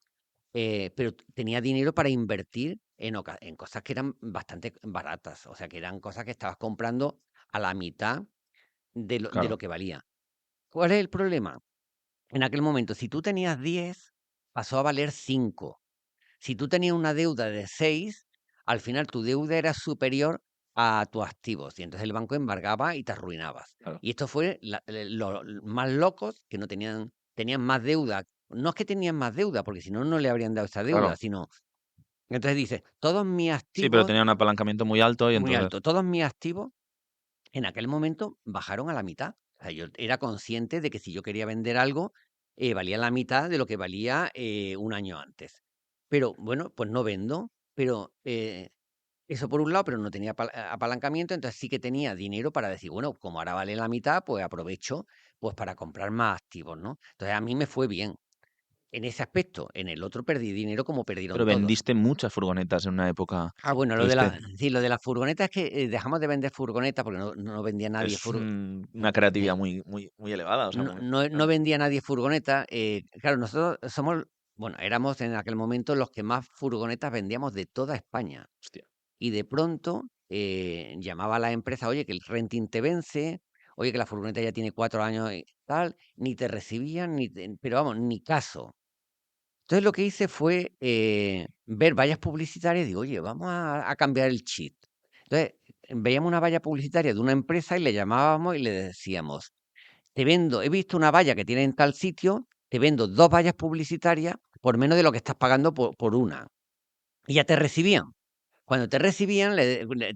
pero tenía dinero para invertir en cosas que eran bastante baratas, o sea, que eran cosas que estabas comprando a la mitad de lo Claro, que valía. ¿Cuál es el problema? En aquel momento, si tú tenías 10, pasó a valer 5. Si tú tenías una deuda de 6, al final tu deuda era superior a tus activos y entonces el banco embargaba y te arruinabas. claro. Y esto fue los más locos que no tenían más deuda. No es que tenían más deuda, porque si no, no le habrían dado esa deuda, Claro. sino... Entonces dice, todos mis Sí, pero activos, tenía un apalancamiento muy alto y muy entonces, alto, todos mis activos en aquel momento bajaron a la mitad. O sea, yo era consciente de que si yo quería vender algo, valía la mitad de lo que valía un año antes. Pero bueno, pues no vendo, pero eso por un lado, pero no tenía apalancamiento, entonces sí que tenía dinero para decir, bueno, como ahora vale la mitad, pues aprovecho pues para comprar más activos, ¿no? Entonces a mí me fue bien en ese aspecto. En el otro perdí dinero como perdieron pero todos. vendiste muchas furgonetas en una época. Ah, bueno, Tuviste, sí, lo de las furgonetas es que dejamos de vender furgonetas porque no vendía nadie es furgonetas. una creatividad muy, muy, muy elevada, o sea, muy, muy No grande. vendía nadie furgoneta. Claro, nosotros somos, bueno, éramos en aquel momento los que más furgonetas vendíamos de toda España. Hostia. Y de pronto llamaba a la empresa, oye, que el renting te vence, oye, que la furgoneta ya tiene 4 años y tal, ni te recibían, pero vamos, ni caso. Entonces lo que hice fue ver vallas publicitarias y digo, oye, vamos a cambiar el chip. Entonces veíamos una valla publicitaria de una empresa y le llamábamos y le decíamos, te vendo, he visto una valla que tiene en tal sitio, te vendo 2 vallas publicitarias por menos de lo que estás pagando por una. Y ya te recibían. Cuando te recibían,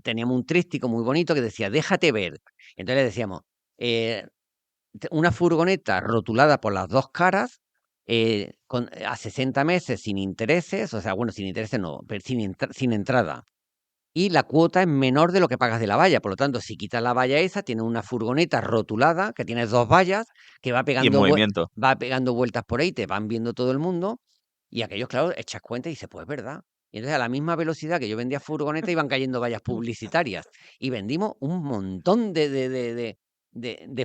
teníamos un tríptico muy bonito que decía, déjate ver. Entonces le decíamos, eh, una furgoneta rotulada por las dos caras, a 60 meses sin intereses, o sea, bueno, sin intereses no, pero sin entrada. Y la cuota es menor de lo que pagas de la valla. Por lo tanto, si quitas la valla esa, tienes una furgoneta rotulada que tiene 2 vallas, que Y en movimiento. va pegando vueltas por ahí, te van viendo todo el mundo. Y aquellos, claro, echas cuenta y dices, pues es verdad. Y entonces, a la misma velocidad que yo vendía furgoneta, iban cayendo vallas publicitarias. Y vendimos un montón de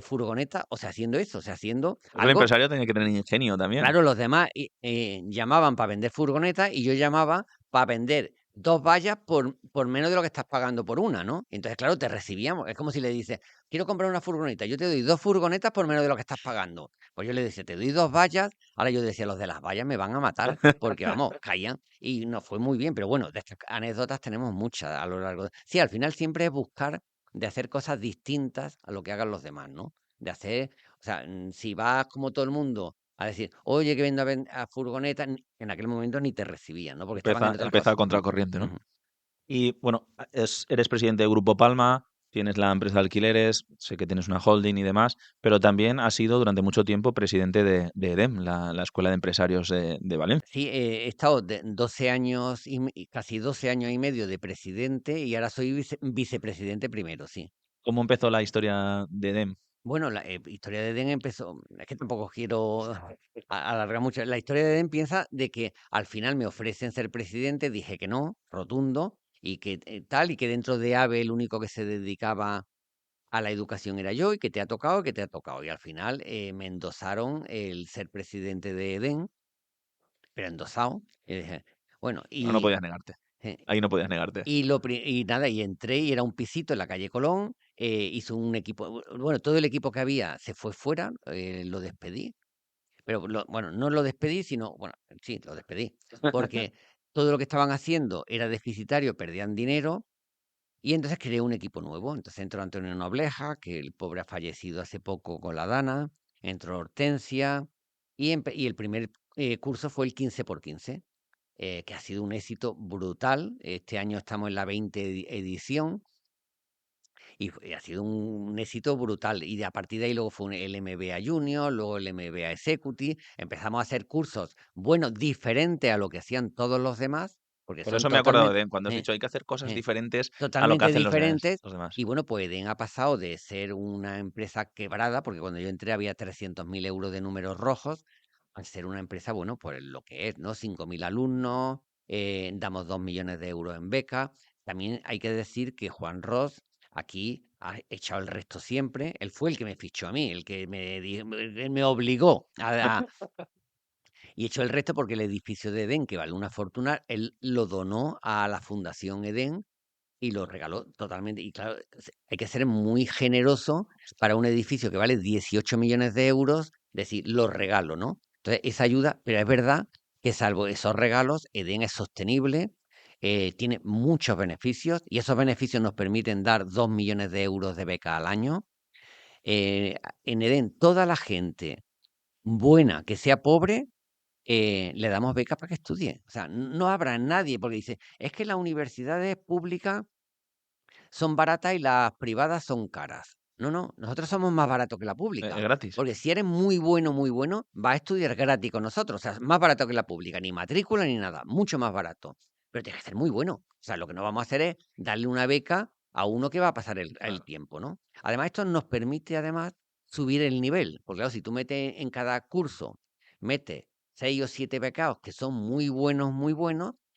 furgonetas, o sea, haciendo eso, o sea, haciendo Un algo. empresario tiene que tener ingenio también. Claro, los demás llamaban para vender furgonetas y yo llamaba para vender 2 vallas por menos de lo que estás pagando por una, ¿no? Entonces, claro, te recibíamos. Es como si le dices, quiero comprar una furgoneta, yo te doy 2 furgonetas por menos de lo que estás pagando. Pues yo le decía, te doy 2 vallas. Ahora yo decía, los de las vallas me van a matar porque, vamos, caían. Y nos fue muy bien, pero bueno, de estas anécdotas tenemos muchas a lo largo. Sí, al final siempre es buscar de hacer cosas distintas a lo que hagan los demás, ¿no? De hacer, o sea, si vas como todo el mundo a decir, oye, que vendo a furgoneta, en aquel momento ni te recibían, ¿no? Porque estaban en otras Empezar a cosas. contracorriente, ¿no? Ujú. Y bueno, eres presidente de Grupo Palma, tienes la empresa de alquileres, sé que tienes una holding y demás, pero también has sido durante mucho tiempo presidente de EDEM, la Escuela de Empresarios de Valencia. Sí, he estado 12 años y casi 12 años y medio de presidente y ahora soy vicepresidente primero, sí. ¿Cómo empezó la historia de EDEM? Bueno, la historia de Eden empezó, es que tampoco quiero alargar mucho. La historia de Eden piensa de que al final me ofrecen ser presidente, dije que no, rotundo, y que tal, y que dentro de AVE el único que se dedicaba a la educación era yo, y que te ha tocado, que te ha tocado. Y al final me endosaron el ser presidente de Eden, pero endosado. Y dije, bueno, No, no podías negarte. eh, Ahí no podías negarte. y nada, y entré y era un pisito en la calle Colón, hizo un equipo, bueno, todo el equipo que había se fue fuera, lo despedí, pero bueno, no lo despedí, sino, bueno, sí, lo despedí, porque todo lo que estaban haciendo era deficitario, perdían dinero, y entonces creé un equipo nuevo. Entonces entró Antonio Nobleja, que el pobre ha fallecido hace poco con la Dana, entró Hortensia, y el primer curso fue el 15x15, que ha sido un éxito brutal. Este año estamos en la 20 edición y ha sido un éxito brutal. Y a partir de ahí luego fue el MBA Junior, luego el MBA Executive. Empezamos a hacer cursos, bueno, diferentes a lo que hacían todos los demás, porque Por son eso me he acordado totalmente, de cuando has eh, dicho hay que hacer cosas eh, diferentes a lo que totalmente hacen diferentes. los demás. Y bueno, pues Edén ha pasado de ser una empresa quebrada, porque cuando yo entré había 300.000 euros de números rojos, a ser una empresa, bueno, pues lo que es, ¿no? 5.000 alumnos, damos 2 millones de euros en becas. También hay que decir que Juan Ros aquí ha echado el resto siempre. Él fue el que me fichó a mí, el que él me obligó y echó el resto porque el edificio de Edén, que vale una fortuna, él lo donó a la Fundación Edén y lo regaló totalmente. Y claro, hay que ser muy generoso para un edificio que vale 18 millones de euros, decir, lo regalo, ¿no? Entonces, esa ayuda, pero es verdad que salvo esos regalos, Edén es sostenible, tiene muchos beneficios y esos beneficios nos permiten dar 2 millones de euros de beca al año. En Edén, toda la gente buena que sea pobre, le damos becas para que estudie. O sea, no habrá nadie, porque dice, es que las universidades públicas son baratas y las privadas son caras. No, no, nosotros somos más baratos que la Es pública. gratis. Porque si eres muy bueno, vas a estudiar gratis con nosotros. O sea, más barato que la pública, ni matrícula ni nada, mucho más barato. Pero tienes que ser muy bueno. O sea, lo que no vamos a hacer es darle una beca a uno que va a pasar el Claro. tiempo, ¿no? Además, esto nos permite, además, subir el nivel. Porque, claro, si tú metes en cada curso, metes 6 o 7 becados que son muy buenos,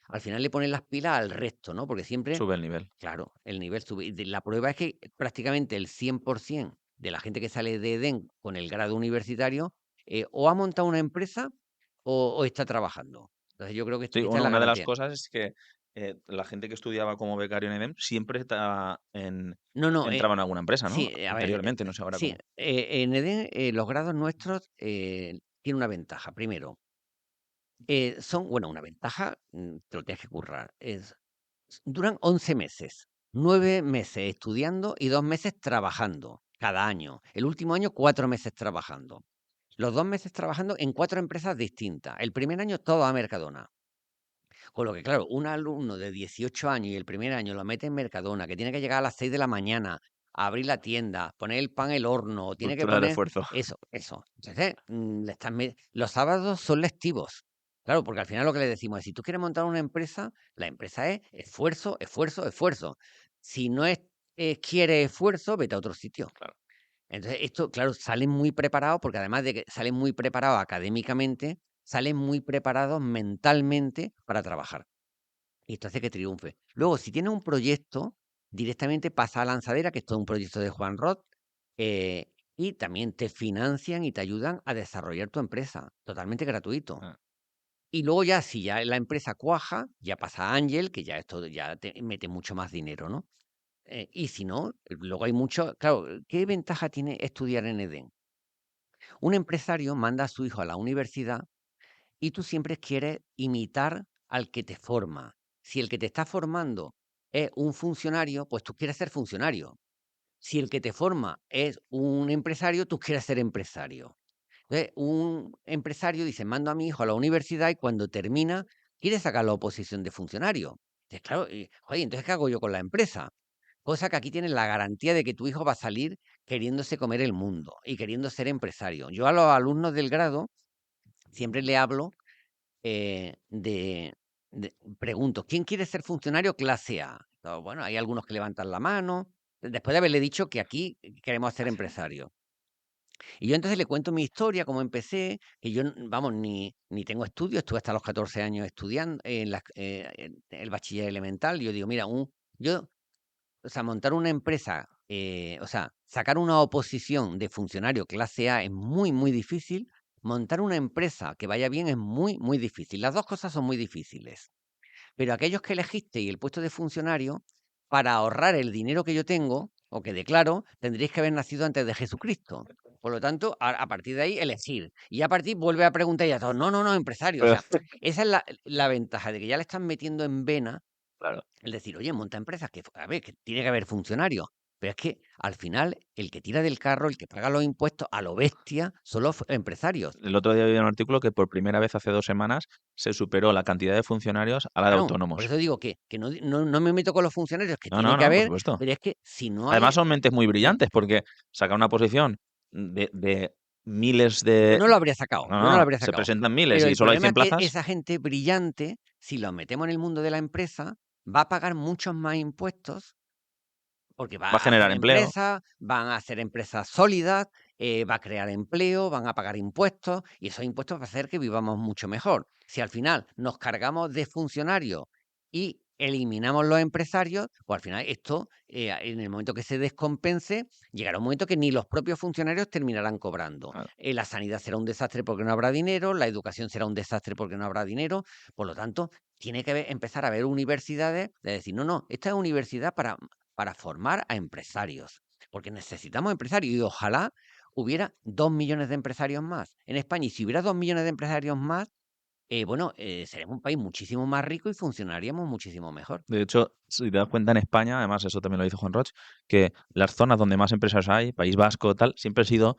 al final le ponen las pilas al resto, ¿no? Porque siempre Sube el nivel. claro, el nivel sube. Y la prueba es que prácticamente el 100% de la gente que sale de Edén con el grado universitario o ha montado una empresa o está trabajando. Entonces yo creo que Sí, esta es bueno, la una de las garantía. cosas es que la gente que estudiaba como becario en EDEM siempre No, no, entraba en alguna empresa, ¿no? sí, a ver, Anteriormente, no sé ahora sí, cómo. en Edén los grados nuestros tienen una ventaja. Primero, son, bueno, una ventaja, te lo tienes que currar, duran 11 meses, 9 meses estudiando y 2 meses trabajando cada año. El último año, 4 meses trabajando. Los 2 meses trabajando en 4 empresas distintas. El primer año, todo a Mercadona. Con lo que, claro, un alumno de 18 años y el primer año lo mete en Mercadona, que tiene que llegar a las 6 de la mañana, a abrir la tienda, poner el pan en el horno, tiene que Cultura del poner esfuerzo. eso. Entonces, los sábados son lectivos. Claro, porque al final lo que le decimos es, si tú quieres montar una empresa, la empresa es esfuerzo, esfuerzo, esfuerzo. Si no quieres esfuerzo, vete a otro sitio. Claro. Entonces, esto, claro, salen muy preparados, porque además de que salen muy preparados académicamente, salen muy preparados mentalmente para trabajar. Y esto hace que triunfe. Luego, si tienes un proyecto, directamente pasa a Lanzadera, que esto es un proyecto de Juan Roth, y también te financian y te ayudan a desarrollar tu empresa, totalmente gratuito. Ah. Y luego ya, si ya la empresa cuaja, ya pasa a Ángel, que ya esto ya te mete mucho más dinero, ¿no? Y si no, luego hay mucho, claro, ¿qué ventaja tiene estudiar en Edén? Un empresario manda a su hijo a la universidad y tú siempre quieres imitar al que te forma. Si el que te está formando es un funcionario, pues tú quieres ser funcionario. Si el que te forma es un empresario, tú quieres ser empresario. Entonces, un empresario dice, mando a mi hijo a la universidad y cuando termina, quiere sacar la oposición de funcionario. Entonces, claro, oye, entonces, ¿qué hago yo con la empresa? Cosa que aquí tienes la garantía de que tu hijo va a salir queriéndose comer el mundo y queriendo ser empresario. Yo a los alumnos del grado siempre le hablo eh, de, pregunto, ¿quién quiere ser funcionario clase A? Bueno, hay algunos que levantan la mano, después de haberle dicho que aquí queremos ser empresarios. Y yo entonces le cuento mi historia, cómo empecé, que yo, vamos, ni tengo estudios, estuve hasta los 14 años estudiando en el bachiller elemental. Yo digo, mira, yo, o sea, montar una empresa, o sea, sacar una oposición de funcionario clase A es muy difícil. Montar una empresa que vaya bien es muy difícil. Las dos cosas son muy difíciles. Pero aquellos que elegisteis el puesto de funcionario, para ahorrar el dinero que yo tengo, o que declaro, tendréis que haber nacido antes de Jesucristo. Por lo tanto, a partir de ahí, elegir. Y a partir, vuelve a preguntar y a todos, no, empresario. O sea, esa es la ventaja de que ya le están metiendo en vena Claro. el decir, oye, monta empresas, que, a ver, que tiene que haber funcionarios. Pero es que al final el que tira del carro, el que paga los impuestos a lo bestia, son los empresarios. El otro día había un artículo que por primera vez hace 2 semanas se superó la cantidad de funcionarios a la de Claro, por autónomos. eso digo que no me meto con los funcionarios, que No, tiene no, que no, por haber, supuesto. pero es que si no hay... Además son mentes muy Sí, brillantes porque sacar una posición de miles yo de... no lo habría sacado, No, yo no lo no, habría se sacado. presentan miles Pero y el solo hay problema 100 es que plazas. esa gente brillante, si lo metemos en el mundo de la empresa, va a pagar muchos más impuestos porque va Va a a generar hacer empleo. empresas, van a ser empresas sólidas, va a crear empleo, van a pagar impuestos y esos impuestos van a hacer que vivamos mucho mejor. Si al final nos cargamos de funcionarios y eliminamos los empresarios, pues al final esto, en el momento que se descompense, llegará un momento que ni los propios funcionarios terminarán cobrando. Claro. La sanidad será un desastre porque no habrá dinero, la educación será un desastre porque no habrá dinero, por lo tanto, tiene que empezar a haber universidades de decir, no, no, esta es universidad para formar a empresarios, porque necesitamos empresarios y ojalá hubiera 2 millones de empresarios más en España. Y si hubiera 2 millones de empresarios más, bueno, seremos un país muchísimo más rico y funcionaríamos muchísimo mejor. De hecho, si te das cuenta en España, además eso también lo dice Juan Roch, que las zonas donde más empresas hay, País Vasco, tal, siempre han sido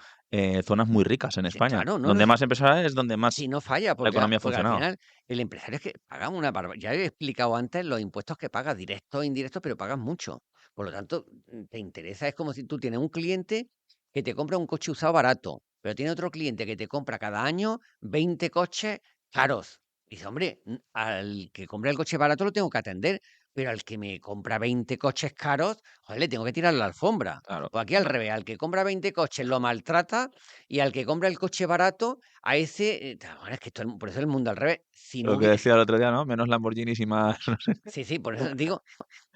zonas muy ricas en Sí, España. claro, no, no, Donde más empresas hay es donde más si no falla, la porque, economía ha porque al funcionado. final el empresario es que paga una barbaridad. Ya he explicado antes los impuestos que pagas, directos e indirectos, pero pagas mucho. Por lo tanto, te interesa, es como si tú tienes un cliente que te compra un coche usado barato, pero tiene otro cliente que te compra cada año 20 coches caros. Y dice, hombre, al que compra el coche barato lo tengo que atender, pero al que me compra 20 coches caros, joder, le tengo que tirar la alfombra. Claro. Pues aquí al revés, al que compra 20 coches lo maltrata y al que compra el coche barato a ese, bueno, es que esto, por eso el mundo al revés. Si no Lo que hubiera, decía el otro día, ¿no? Menos Lamborghinis y más, no sé. sí, sí, por eso digo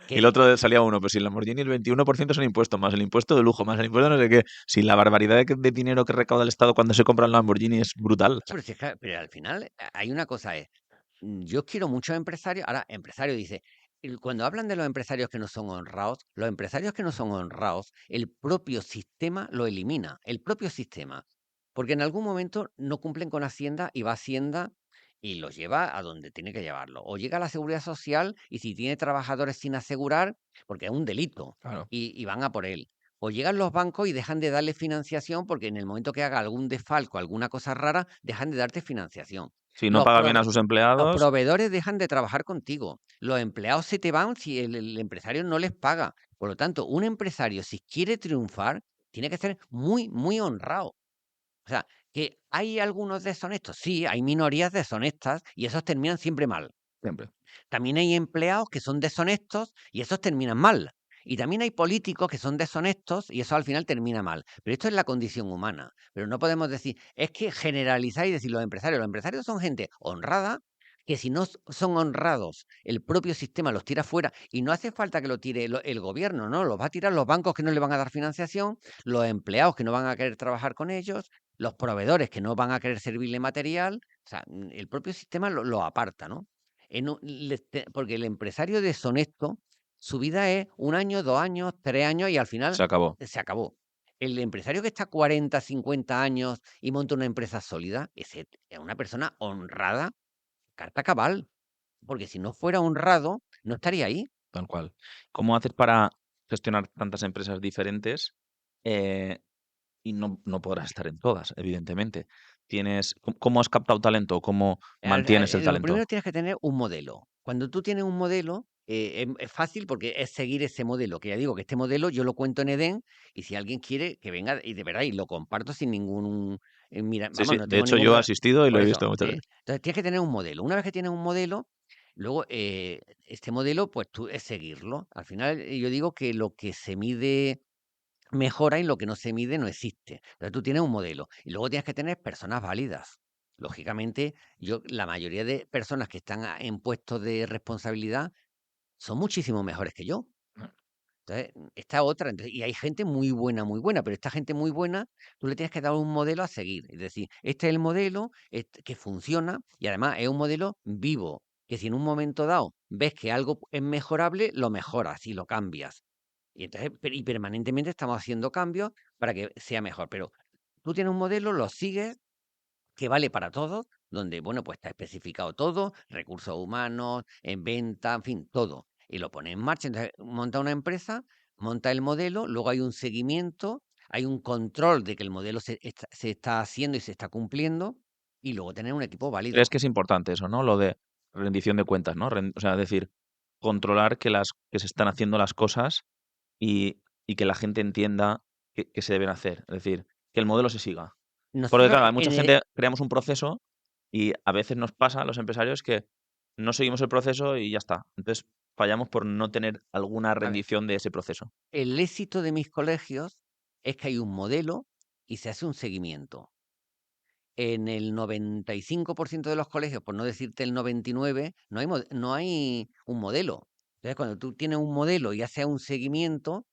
Y el que, otro salía uno, pues si el Lamborghini el 21% son impuestos, más el impuesto de lujo, más el impuesto de no sé qué. Si la barbaridad de dinero que recauda el Estado cuando se compra un Lamborghini es brutal. pero, pero al final hay una cosa es, yo quiero muchos empresarios, ahora empresario dice, cuando hablan de los empresarios que no son honrados, los empresarios que no son honrados, el propio sistema lo elimina, el propio sistema, porque en algún momento no cumplen con Hacienda y va Hacienda y los lleva a donde tiene que llevarlo. O llega a la seguridad social y si tiene trabajadores sin asegurar, porque es un delito, Claro. y van a por él. O llegan los bancos y dejan de darle financiación porque en el momento que haga algún desfalco, alguna cosa rara, dejan de darte financiación. Si no Los, paga bien prove- a sus los empleados, proveedores dejan de trabajar contigo. Los empleados se te van si el empresario no les paga. Por lo tanto, un empresario, si quiere triunfar, tiene que ser muy, muy honrado. O sea, que hay algunos deshonestos, sí, hay minorías deshonestas y esos terminan siempre mal. siempre. También hay empleados que son deshonestos y esos terminan mal. Y también hay políticos que son deshonestos y eso al final termina mal. Pero esto es la condición humana. Pero no podemos decir, es que generalizar y decir los empresarios son gente honrada, que si no son honrados, el propio sistema los tira fuera y no hace falta que lo tire el gobierno, ¿no? Los va a tirar los bancos que no le van a dar financiación, los empleados que no van a querer trabajar con ellos, los proveedores que no van a querer servirle material. O sea, el propio sistema lo aparta, ¿no? Porque el empresario deshonesto, su vida es 1 año, 2 años, 3 años y al final Se acabó. se acabó. El empresario que está 40, 50 años y monta una empresa sólida, ese es una persona honrada, carta cabal, porque si no fuera honrado, no estaría ahí. Tal cual. ¿Cómo haces para gestionar tantas empresas diferentes eh, y no podrás estar en todas, evidentemente? ¿Cómo has captado talento? ¿Cómo mantienes el Lo talento? primero tienes que tener un modelo. Cuando tú tienes un modelo, es fácil porque es seguir ese modelo, que ya digo que este modelo yo lo cuento en Edén y si alguien quiere que venga y de verdad y lo comparto sin ningún... mira, Sí, vamos, sí. no De tengo hecho, ningún... yo he asistido y lo Por he eso, visto muchas veces. entonces tienes que tener un modelo. Una vez que tienes un modelo, luego este modelo, pues tú es seguirlo. Al final yo digo que lo que se mide mejora y lo que no se mide no existe. Entonces tú tienes un modelo y luego tienes que tener personas válidas. Lógicamente, la mayoría de personas que están en puestos de responsabilidad son muchísimo mejores que yo. Entonces, esta otra, y hay gente muy buena, pero esta gente muy buena, tú le tienes que dar un modelo a seguir. Es decir, este es el modelo que funciona y además es un modelo vivo, que si en un momento dado ves que algo es mejorable, lo mejoras y lo cambias. Y entonces, y permanentemente estamos haciendo cambios para que sea mejor. Pero tú tienes un modelo, lo sigues, que vale para todos, donde, bueno, pues está especificado todo, recursos humanos, en venta, en fin, todo. Y lo pones en marcha. Entonces, monta una empresa monta el modelo, luego hay un seguimiento, hay un control de que el modelo se está haciendo y se está cumpliendo, y luego tener un equipo ¿Crees válido. que es importante eso, no? Lo de rendición de cuentas, ¿no? O sea, es decir, controlar que se están haciendo las cosas y que la gente entienda que se deben hacer. Es decir, que el modelo se siga. Porque Nosotros claro, hay mucha gente, creamos un proceso y a veces nos pasa a los empresarios que no seguimos el proceso y ya está. Entonces fallamos por no tener alguna a ver, rendición de ese proceso. el éxito de mis colegios es que hay un modelo y se hace un seguimiento. En el 95% de los colegios, por no decirte el 99%, no hay un modelo. Entonces, cuando tú tienes un modelo y haces un seguimiento,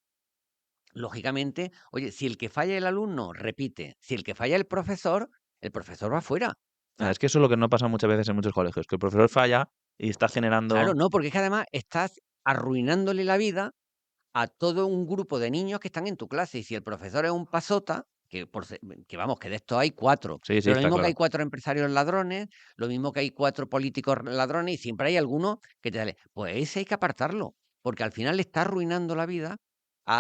lógicamente, oye, si el que falla el alumno repite, si el que falla el profesor va fuera. O sea, Es que eso es lo que no pasa muchas veces en muchos colegios, que el profesor falla y está claro, generando... no, porque es que además estás arruinándole la vida a todo un grupo de niños que están en tu clase. Y si el profesor es un pasota, que vamos, que de estos hay 4, Sí, sí, pero lo está mismo que hay claro. 4 empresarios ladrones, lo mismo que hay 4 políticos ladrones, y siempre hay alguno que te sale. Pues ese hay que apartarlo, porque al final le está arruinando la vida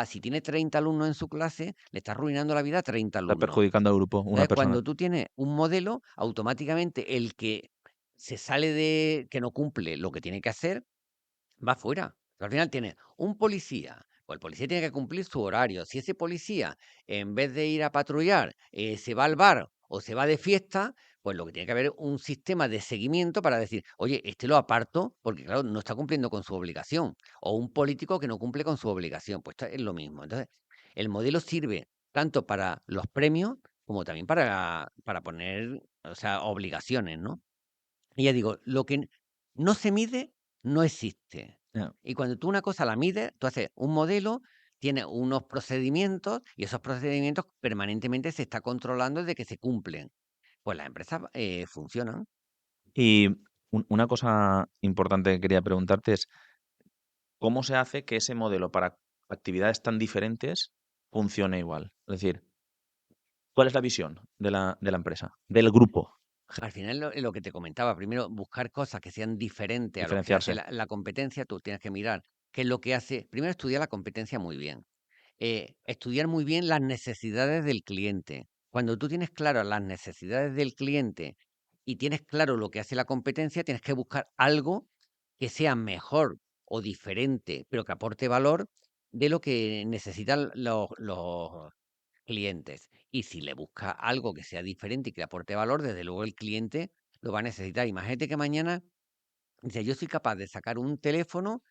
si tiene 30 alumnos en su clase, le está arruinando la vida a 30 Está alumnos. perjudicando al grupo, una Entonces, persona. cuando tú tienes un modelo, automáticamente el que se sale que no cumple lo que tiene que hacer, va fuera. Pero al final tiene un policía, pues el policía tiene que cumplir su horario. Si ese policía, en vez de ir a patrullar, se va al bar o se va de fiesta, pues lo que tiene que haber es un sistema de seguimiento para decir, oye, este lo aparto porque, claro, no está cumpliendo con su obligación. O un político que no cumple con su obligación. Pues esto es lo mismo. Entonces, el modelo sirve tanto para los premios como también para poner, o sea, obligaciones, ¿no? Y ya digo, lo que no se mide, no existe. Ya. Y cuando tú una cosa la mides, tú haces un modelo, tiene unos procedimientos y esos procedimientos permanentemente se está controlando de que se cumplen. Pues las empresas funcionan. Y una cosa importante que quería preguntarte es, ¿cómo se hace que ese modelo para actividades tan diferentes funcione igual? Es decir, ¿cuál es la visión de la empresa, del grupo? Al final, lo que te comentaba, primero buscar cosas que sean diferentes a lo que hace Diferenciarse. la competencia. Tú tienes que mirar qué es lo que hace. Primero, estudiar la competencia muy bien. Estudiar muy bien las necesidades del cliente. Cuando tú tienes claras las necesidades del cliente y tienes claro lo que hace la competencia, tienes que buscar algo que sea mejor o diferente, pero que aporte valor de lo que necesitan los clientes. Y si le busca algo que sea diferente y que le aporte valor, desde luego el cliente lo va a necesitar. Imagínate que mañana dice, yo soy capaz de sacar un teléfono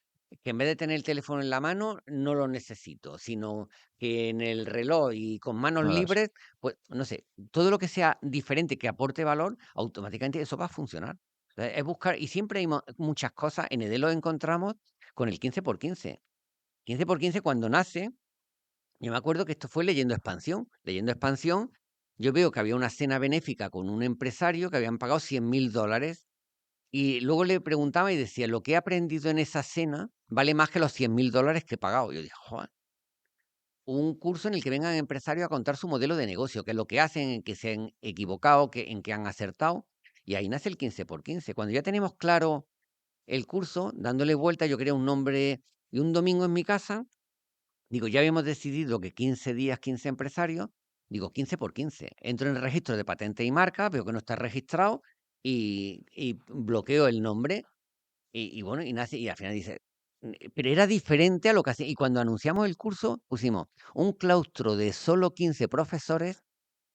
que en vez de tener el teléfono en la mano, no lo necesito, sino que en el reloj y con manos No verás. libres, pues no sé, todo lo que sea diferente, que aporte valor, automáticamente eso va a funcionar. Es buscar, y siempre hay muchas cosas, en EDE lo encontramos con el 15x15. 15x15 cuando nace, yo me acuerdo que esto fue leyendo expansión. Leyendo expansión, yo veo que había una cena benéfica con un empresario que habían pagado $100.000 y luego le preguntaba y decía, lo que he aprendido en esa cena vale más que los $100.000 que he pagado. Yo dije, joder, un curso en el que vengan empresarios a contar su modelo de negocio, que es lo que hacen, en que se han equivocado, en que han acertado. Y ahí nace el 15x15. Cuando ya tenemos claro el curso, dándole vuelta, yo quería un nombre y un domingo en mi casa, digo, ya habíamos decidido que 15 días, 15 empresarios, digo 15x15. Entro en el registro de patente y marca, veo que no está registrado y bloqueo el nombre. Y bueno, y nace, y al final dice, pero era diferente a lo que hacía. Y cuando anunciamos el curso, pusimos un claustro de solo 15 profesores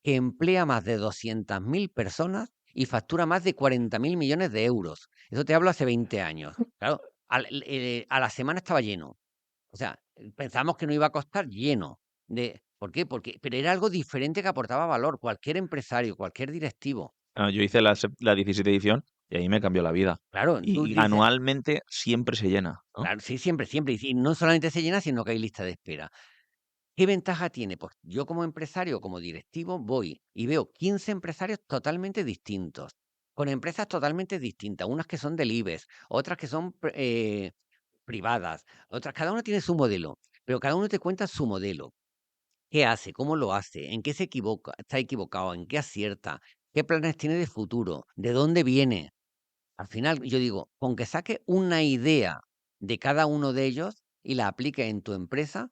que emplea más de 200.000 personas y factura más de 40.000 millones de euros. Eso te hablo hace 20 años. Claro, a la semana estaba lleno. O sea, pensamos que no iba a costar lleno. ¿Por qué? Pero era algo diferente que aportaba valor. Cualquier empresario, cualquier directivo. Yo hice la 17 edición y ahí me cambió la vida. Claro, tú Y dices, anualmente siempre se llena, ¿no? claro, sí, siempre, siempre. Y no solamente se llena, sino que hay lista de espera. ¿Qué ventaja tiene? Pues yo como empresario, como directivo, voy y veo 15 empresarios totalmente distintos, con empresas totalmente distintas, unas que son del IBEX, otras que son privadas, otras, cada uno tiene su modelo, pero cada uno te cuenta su modelo. ¿Qué hace? ¿Cómo lo hace? ¿En qué se equivoca? ¿Está equivocado? ¿En qué acierta? ¿Qué planes tiene de futuro? ¿De dónde viene? Al final, yo digo, con que saque una idea de cada uno de ellos y la aplique en tu empresa,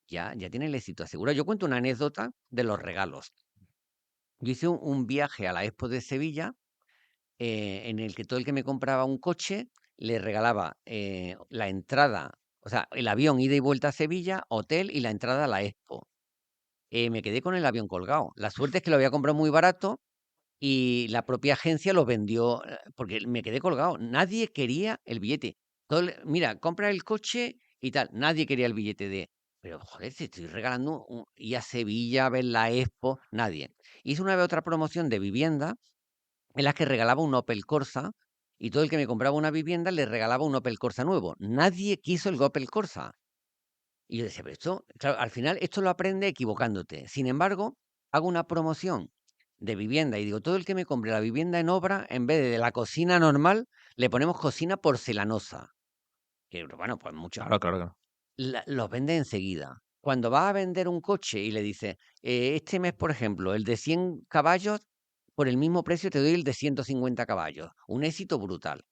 ya tiene el éxito asegurado. Yo cuento una anécdota de los regalos. Yo hice un viaje a la Expo de Sevilla, en el que todo el que me compraba un coche le regalaba la entrada, o sea, el avión ida y vuelta a Sevilla, hotel y la entrada a la Expo. Me quedé con el avión colgado. La suerte es que lo había comprado muy barato y la propia agencia lo vendió, porque me quedé colgado. Nadie quería el billete. Mira, compra el coche y tal. Nadie quería el billete de. Pero joder, si estoy regalando ir a Sevilla a ver la Expo, nadie. Hice una vez otra promoción de vivienda en la que regalaba un Opel Corsa y todo el que me compraba una vivienda le regalaba un Opel Corsa nuevo. Nadie quiso el Opel Corsa. Y yo decía, pero esto, claro, al final esto lo aprende equivocándote. Sin embargo, hago una promoción de vivienda y digo, todo el que me compre la vivienda en obra, en vez de la cocina normal, le ponemos cocina porcelanosa. Que bueno, pues mucho. Claro, claro, claro. Los vende enseguida. Cuando vas a vender un coche y le dices, este mes, por ejemplo, el de 100 caballos, por el mismo precio te doy el de 150 caballos. Un éxito brutal.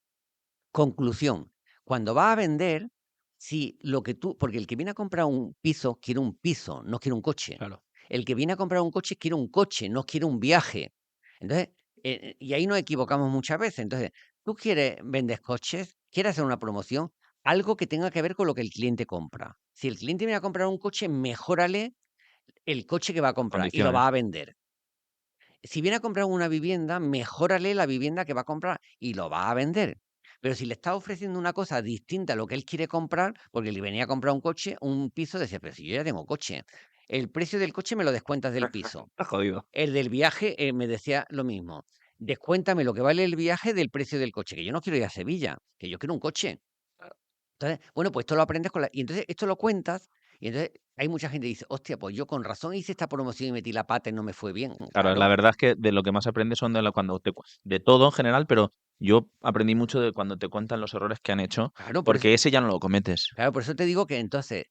Conclusión, cuando vas a vender, si lo que tú, porque el que viene a comprar un piso quiere un piso, no quiere un coche. Claro. El que viene a comprar un coche quiere un coche, no quiere un viaje. Entonces, y ahí nos equivocamos muchas veces. Entonces, tú quieres, vendes coches, quieres hacer una promoción, algo que tenga que ver con lo que el cliente compra. Si el cliente viene a comprar un coche, mejórale el coche que va a comprar y lo va Condiciones. a vender. Si viene a comprar una vivienda, mejórale la vivienda que va a comprar y lo va a vender. Pero si le está ofreciendo una cosa distinta a lo que él quiere comprar, porque le venía a comprar un coche, un piso, decía, pero si yo ya tengo coche, el precio del coche me lo descuentas del piso. Está jodido. El del viaje me decía lo mismo. Descuéntame lo que vale el viaje del precio del coche, que yo no quiero ir a Sevilla, que yo quiero un coche. Entonces, bueno, pues esto lo aprendes y entonces esto lo cuentas y entonces hay mucha gente que dice, hostia, pues yo con razón hice esta promoción y metí la pata y no me fue bien. Claro, la Claro, verdad es que de lo que más aprendes son de todo en general, pero yo aprendí mucho de cuando te cuentan los errores que han hecho, claro, por eso, porque ese ya no lo cometes. claro, por eso te digo que entonces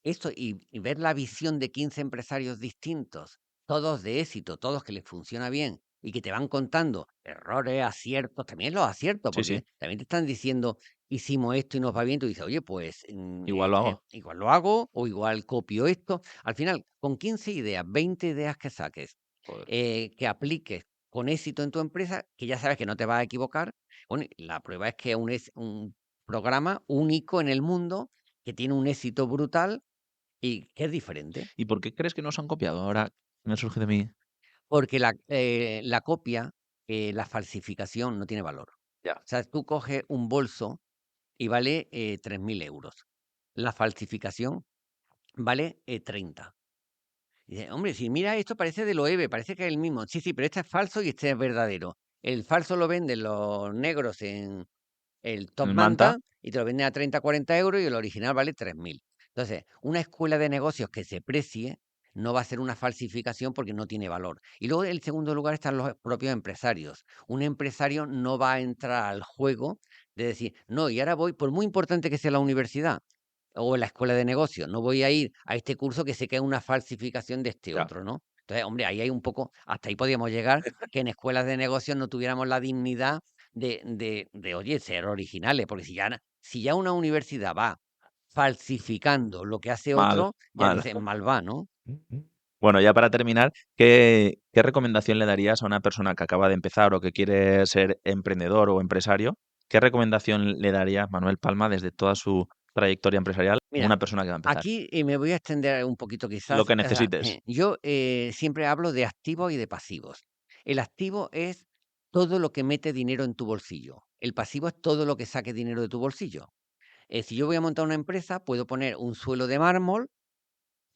esto y ver la visión de 15 empresarios distintos, todos de éxito, todos que les funciona bien y que te van contando errores, aciertos, también los aciertos, Sí, sí, porque también te están diciendo, hicimos esto y nos va bien, tú dices, oye, pues igual lo hago. igual lo hago o igual copio esto. Al final, con 15 ideas, 20 ideas que saques, Joder. que apliques con éxito en tu empresa, que ya sabes que no te vas a equivocar, bueno, la prueba es que es un programa único en el mundo que tiene un éxito brutal y que es diferente, ¿Y por qué crees que nos han copiado? Ahora me surge de mí. porque la copia, la falsificación no tiene valor. Ya. O sea, tú coges un bolso y vale 3.000 euros. La falsificación vale 30. Y dice, hombre, si mira esto parece de Loewe, parece que es el mismo. Sí, sí, pero este es falso y este es verdadero. El falso lo venden los negros en el Top El Manta, Manta y te lo venden a 30, 40 euros y el original vale 3.000. Entonces, una escuela de negocios que se precie no va a ser una falsificación porque no tiene valor. Y luego, en segundo lugar, están los propios empresarios. Un empresario no va a entrar al juego de decir, no, y ahora voy, por muy importante que sea la universidad o la escuela de negocios, no voy a ir a este curso que sé que es una falsificación de este ya. otro, ¿no? Entonces, hombre, ahí hay un poco, hasta ahí podíamos llegar, que en escuelas de negocios no tuviéramos la dignidad oye, ser originales, porque si ya una universidad va falsificando lo que hace Mal, otro, ya mal. dicen mal va, ¿no? Bueno, ya para terminar, ¿qué recomendación le darías a una persona que acaba de empezar o que quiere ser emprendedor o empresario? ¿Qué recomendación le darías, Manuel Palma, desde toda su trayectoria empresarial a Mira, una persona que va a empezar? aquí me voy a extender un poquito Lo quizás. que O sea, necesites. yo siempre hablo de activos y de pasivos. El activo es todo lo que mete dinero en tu bolsillo. El pasivo es todo lo que saque dinero de tu bolsillo. Si yo voy a montar una empresa, puedo poner un suelo de mármol.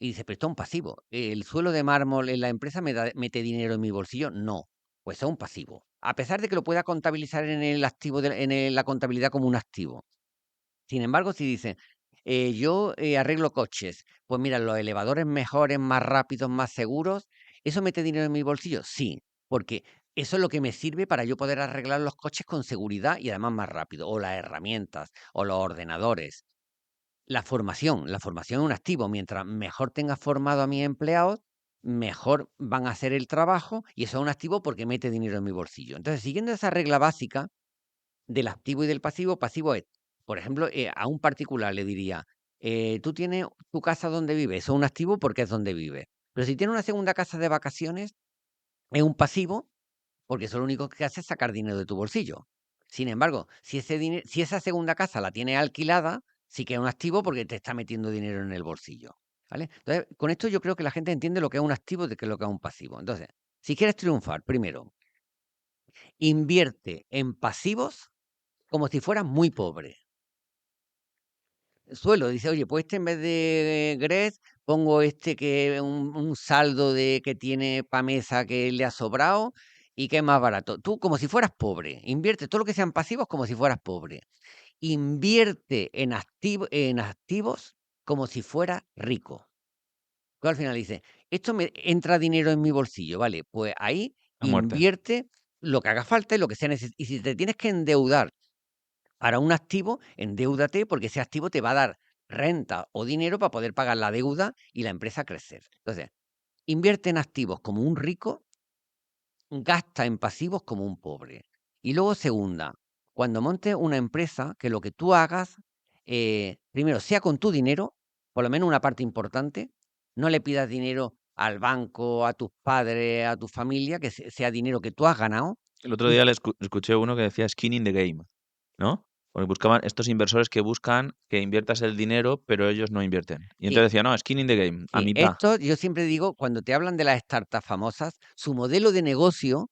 Y dice, pero esto es un pasivo. ¿El suelo de mármol en la empresa mete dinero en mi bolsillo? No, pues es un pasivo. A pesar de que lo pueda contabilizar en el activo, la contabilidad como un activo. Sin embargo, si dicen, yo arreglo coches, pues mira, los elevadores mejores, más rápidos, más seguros, ¿eso mete dinero en mi bolsillo? Sí, porque eso es lo que me sirve para yo poder arreglar los coches con seguridad y además más rápido. O las herramientas, o los ordenadores. La formación es un activo. Mientras mejor tenga formado a mis empleados, mejor van a hacer el trabajo y eso es un activo porque mete dinero en mi bolsillo. Entonces, siguiendo esa regla básica del activo y del pasivo, pasivo es, por ejemplo, a un particular le diría, tú tienes tu casa donde vives, eso es un activo porque es donde vives. Pero si tienes una segunda casa de vacaciones, es un pasivo porque eso lo único que hace es sacar dinero de tu bolsillo. Sin embargo, si esa segunda casa la tienes alquilada, sí que es un activo porque te está metiendo dinero en el bolsillo. ¿Vale? Entonces, con esto yo creo que la gente entiende lo que es un activo de que lo que es un pasivo. Entonces, si quieres triunfar, primero, invierte en pasivos como si fueras muy pobre. Suelo, dice, oye, pues en vez de Gres, pongo que un saldo de que tiene Pamesa que le ha sobrado y que es más barato. Tú como si fueras pobre, invierte todo lo que sean pasivos como si fueras pobre. Invierte en activos como si fueras rico. Tú al final dices, esto me entra dinero en mi bolsillo, ¿vale? Pues ahí A muerte. invierte lo que haga falta y lo que sea necesario. Y si te tienes que endeudar para un activo, endeúdate porque ese activo te va a dar renta o dinero para poder pagar la deuda y la empresa crecer. Entonces, invierte en activos como un rico, gasta en pasivos como un pobre. Y luego, segunda, cuando montes una empresa, que lo que tú hagas, primero, sea con tu dinero, por lo menos una parte importante, no le pidas dinero al banco, a tus padres, a tu familia, que sea dinero que tú has ganado. El otro Y día escuché uno que decía skin in the game, ¿no? Porque buscaban estos inversores que buscan que inviertas el dinero, pero ellos no invierten. Y sí, entonces decía, no, skin in the game, a sí, mitad. esto yo siempre digo, cuando te hablan de las startups famosas, su modelo de negocio,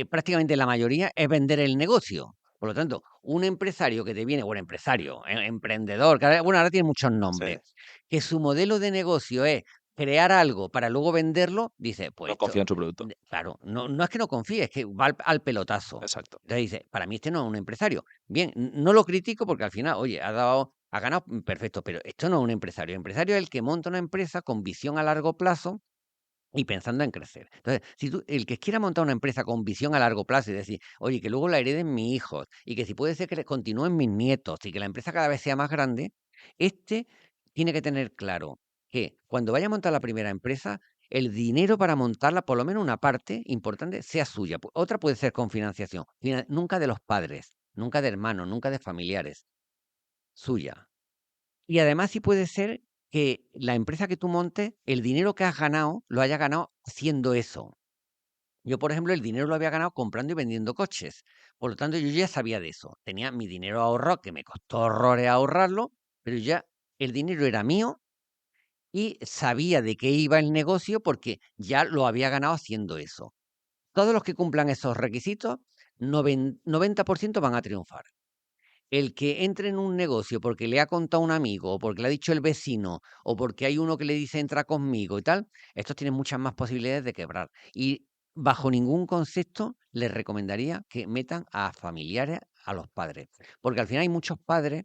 prácticamente la mayoría, es vender el negocio. Por lo tanto, un empresario que te viene, bueno, empresario, emprendedor, bueno, ahora tiene muchos Sí. nombres, que su modelo de negocio es crear algo para luego venderlo, dice, pues No confía esto, en su producto. claro, no es que no confíe, es que va al pelotazo. Exacto. Entonces dice, para mí este no es un empresario. Bien, no lo critico porque al final, oye, ha ganado, perfecto, pero esto no es un empresario. El empresario es el que monta una empresa con visión a largo plazo y pensando en crecer. Entonces, si tú, el que quiera montar una empresa con visión a largo plazo y decir, oye, que luego la hereden mis hijos y que si puede ser que continúen mis nietos y que la empresa cada vez sea más grande, este tiene que tener claro que cuando vaya a montar la primera empresa, el dinero para montarla, por lo menos una parte importante, sea suya. Otra puede ser con financiación, nunca de los padres, nunca de hermanos, nunca de familiares, suya. Y además sí puede ser que la empresa que tú montes, el dinero que has ganado, lo hayas ganado haciendo eso. Yo, por ejemplo, el dinero lo había ganado comprando y vendiendo coches. Por lo tanto, yo ya sabía de eso. Tenía mi dinero ahorrado, que me costó horrores ahorrarlo, pero ya el dinero era mío y sabía de qué iba el negocio porque ya lo había ganado haciendo eso. Todos los que cumplan esos requisitos, 90% van a triunfar. El que entre en un negocio porque le ha contado un amigo, o porque le ha dicho el vecino, o porque hay uno que le dice entra conmigo y tal, estos tienen muchas más posibilidades de quebrar. Y bajo ningún concepto les recomendaría que metan a familiares, a los padres. Porque al final hay muchos padres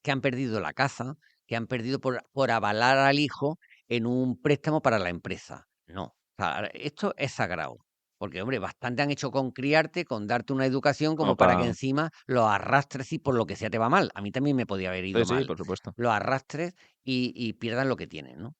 que han perdido la casa, que han perdido por avalar al hijo en un préstamo para la empresa. No, o sea, esto es sagrado. Porque, hombre, bastante han hecho con criarte, con darte una educación, Como como para que para... encima lo arrastres y por lo que sea te va mal. A mí también me podía haber Sí, ido sí, mal. por supuesto. Lo arrastres y pierdan lo que tienen, ¿no?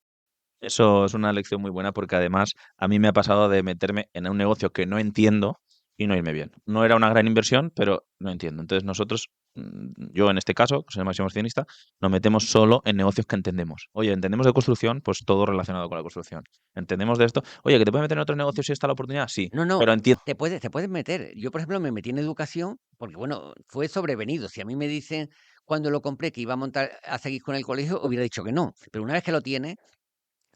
Eso es una lección muy buena porque además a mí me ha pasado de meterme en un negocio que no entiendo y no irme bien. No era una gran inversión, pero no entiendo. Entonces nosotros, yo en este caso, que soy el máximo accionista, nos metemos solo en negocios que entendemos. Oye, entendemos de construcción, pues todo relacionado con la construcción. Entendemos de esto. Oye, ¿que te puedes meter en otro negocio si está la oportunidad? Sí, No, no, pero entiendo. te puedes meter. Yo, por ejemplo, me metí en educación porque, bueno, fue sobrevenido. Si a mí me dicen cuando lo compré que iba a montar, a seguir con el colegio, hubiera dicho que no. Pero una vez que lo tienes,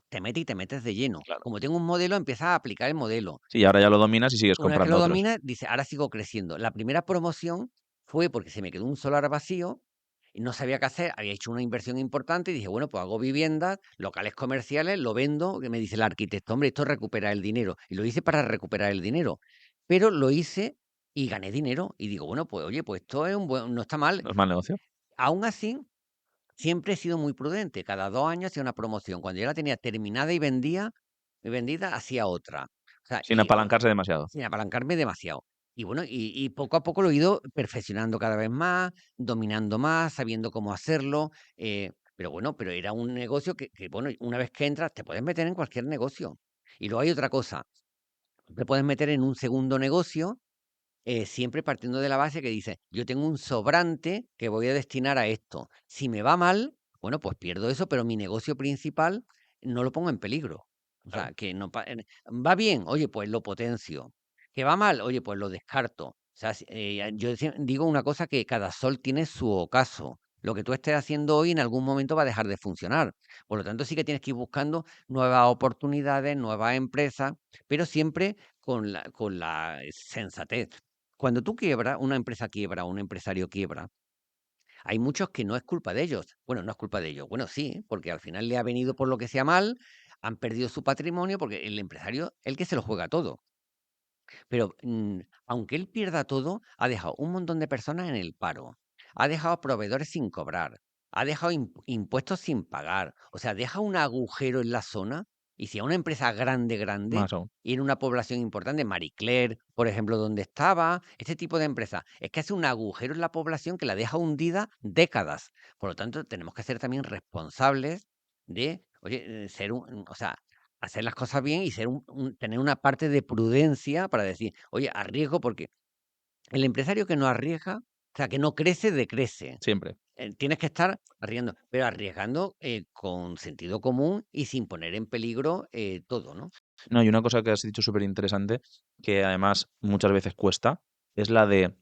te metes y te metes de lleno. Claro. Como tengo un modelo, empiezas a aplicar el modelo. Sí, ahora ya lo dominas y sigues Una vez que lo comprando otros. dominas, dices, ahora sigo creciendo. La primera promoción fue porque se me quedó un solar vacío y no sabía qué hacer. Había hecho una inversión importante y dije, bueno, pues hago viviendas, locales comerciales, lo vendo. Que me dice el arquitecto, hombre, esto es recuperar el dinero. Y lo hice para recuperar el dinero. Pero lo hice y gané dinero. Y digo, bueno, pues oye, pues esto es no está mal. ¿No es mal negocio? Aún así, siempre he sido muy prudente. Cada 2 años hacía una promoción. Cuando ya la tenía terminada y vendida, hacía otra. O sea, Sin apalancarse demasiado. sin apalancarme demasiado. Y bueno, y poco a poco lo he ido perfeccionando cada vez más, dominando más, sabiendo cómo hacerlo. Pero bueno, pero era un negocio bueno, una vez que entras, te puedes meter en cualquier negocio. Y luego hay otra cosa, te puedes meter en un segundo negocio, siempre partiendo de la base que dice, yo tengo un sobrante que voy a destinar a esto. Si me va mal, bueno, pues pierdo eso, pero mi negocio principal no lo pongo en peligro. O sea, Claro. que no va bien, oye, pues lo potencio. Que va mal, oye, pues lo descarto. O sea, yo digo una cosa, que cada sol tiene su ocaso. Lo que tú estés haciendo hoy en algún momento va a dejar de funcionar. Por lo tanto, sí que tienes que ir buscando nuevas oportunidades, nuevas empresas, pero siempre con la sensatez. Cuando tú quiebras, una empresa quiebra, un empresario quiebra, hay muchos que no es culpa de ellos. Bueno, no es culpa de ellos. Bueno, sí, porque al final le ha venido por lo que sea mal, han perdido su patrimonio, porque el empresario, el que se lo juega todo. Pero aunque él pierda todo, ha dejado un montón de personas en el paro, ha dejado proveedores sin cobrar, ha dejado impuestos sin pagar, o sea, deja un agujero en la zona. Y si a una empresa grande, grande, Más aún. y en una población importante, Marie Claire, por ejemplo, donde estaba, este tipo de empresas, es que hace un agujero en la población que la deja hundida décadas. Por lo tanto, tenemos que ser también responsables de, oye, o sea, hacer las cosas bien y tener una parte de prudencia para decir, oye, arriesgo, porque el empresario que no arriesga, o sea, que no crece, decrece. Siempre. Tienes que estar arriesgando, pero arriesgando con sentido común y sin poner en peligro todo, ¿no? No, y una cosa que has dicho súper interesante, que además muchas veces cuesta, es la de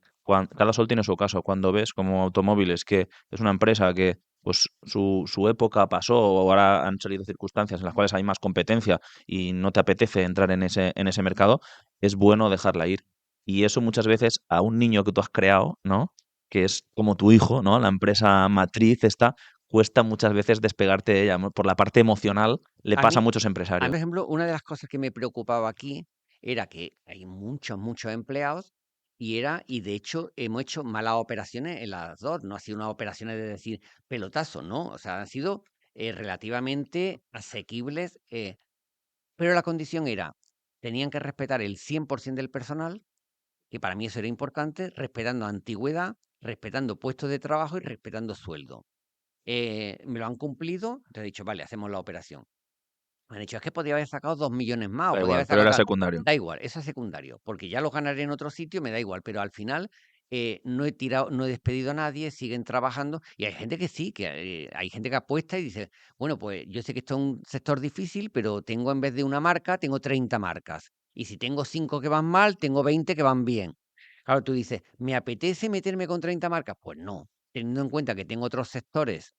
cada sol tiene su caso. Cuando ves como Automóviles, que es una empresa que pues su época pasó, o ahora han salido circunstancias en las cuales hay más competencia y no te apetece entrar en ese mercado, es bueno dejarla ir. Y eso muchas veces a un niño que tú has creado, ¿no? Que es como tu hijo, ¿no? La empresa matriz está, cuesta muchas veces despegarte de ella, ¿no? Por la parte emocional le A pasa a mí, muchos a mí, empresarios. por ejemplo, una de las cosas que me preocupaba aquí era que hay muchos, muchos empleados, y de hecho hemos hecho malas operaciones en las dos. No ha sido unas operaciones de decir pelotazo, ¿no? O sea, han sido relativamente asequibles, pero la condición era, tenían que respetar el 100% del personal, que para mí eso era importante, respetando antigüedad, respetando puestos de trabajo y respetando sueldo. Me lo han cumplido, te he dicho, vale, hacemos la operación. Me han dicho, es que podía haber sacado 2 millones más, o Da podía igual, haber pero sacado era tal. secundario. Da igual, eso es secundario, porque ya lo ganaré en otro sitio, me da igual, pero al final no he tirado, no he despedido a nadie, siguen trabajando, y hay gente que sí, que hay gente que apuesta y dice, bueno, pues yo sé que esto es un sector difícil, pero tengo, en vez de una marca, tengo 30 marcas. Y si tengo 5 que van mal, tengo 20 que van bien. Claro, tú dices, ¿me apetece meterme con 30 marcas? Pues no, teniendo en cuenta que tengo otros sectores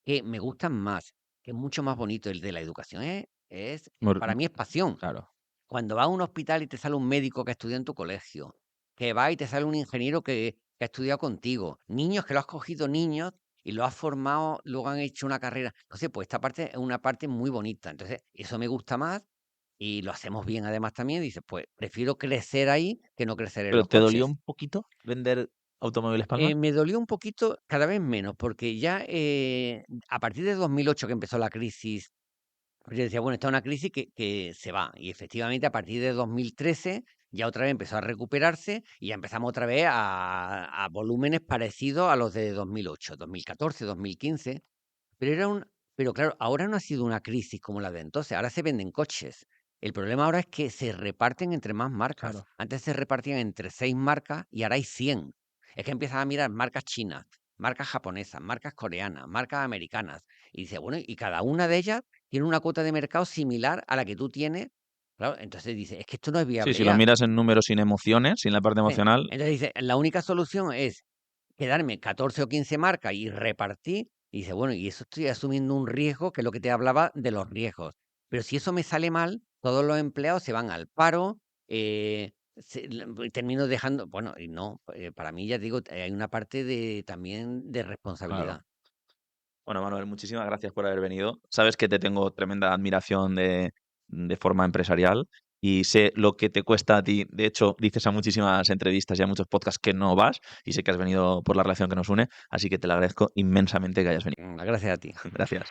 que me gustan más, que es mucho más bonito. El de la educación Mor- para mí es pasión. Claro. Cuando vas a un hospital y te sale un médico que estudia en tu colegio, que va y te sale un ingeniero que ha estudiado contigo, niños que lo has cogido niños y lo has formado, luego han hecho una carrera. Entonces, pues esta parte es una parte muy bonita. Entonces, eso me gusta más y lo hacemos bien además también. Dices, pues prefiero crecer ahí que no crecer en ¿Pero los te dolió coches. un poquito vender Automóviles Palma? Me dolió un poquito, cada vez menos, porque ya a partir de 2008, que empezó la crisis, pues yo decía, bueno, esta es una crisis que se va. Y efectivamente, a partir de 2013, ya otra vez empezó a recuperarse y ya empezamos otra vez a volúmenes parecidos a los de 2008, 2014, 2015. Pero claro, ahora no ha sido una crisis como la de entonces. Ahora se venden coches. El problema ahora es que se reparten entre más marcas. Claro. Antes se repartían entre 6 marcas y ahora hay 100. Es que empiezas a mirar marcas chinas, marcas japonesas, marcas coreanas, marcas americanas. Y dice, bueno, y cada una de ellas tiene una cuota de mercado similar a la que tú tienes. Claro, entonces dice, es que esto no es Sí, viable si lo ya. miras en números sin emociones, sin la parte Sí. emocional, Entonces dice, la única solución es quedarme 14 o 15 marcas y repartir. Y dice, bueno, y eso estoy asumiendo un riesgo, que es lo que te hablaba de los riesgos. Pero si eso me sale mal, todos los empleados se van al paro, termino dejando, bueno, y no, para mí ya digo, hay una parte también de claro. responsabilidad. Bueno, Manuel, muchísimas gracias por haber venido. Sabes que te tengo tremenda admiración de forma empresarial y sé lo que te cuesta a ti. De hecho, dices a muchísimas entrevistas y a muchos podcasts que no vas y sé que has venido por la relación que nos une, así que te lo agradezco inmensamente que hayas venido. Gracias a ti. Gracias.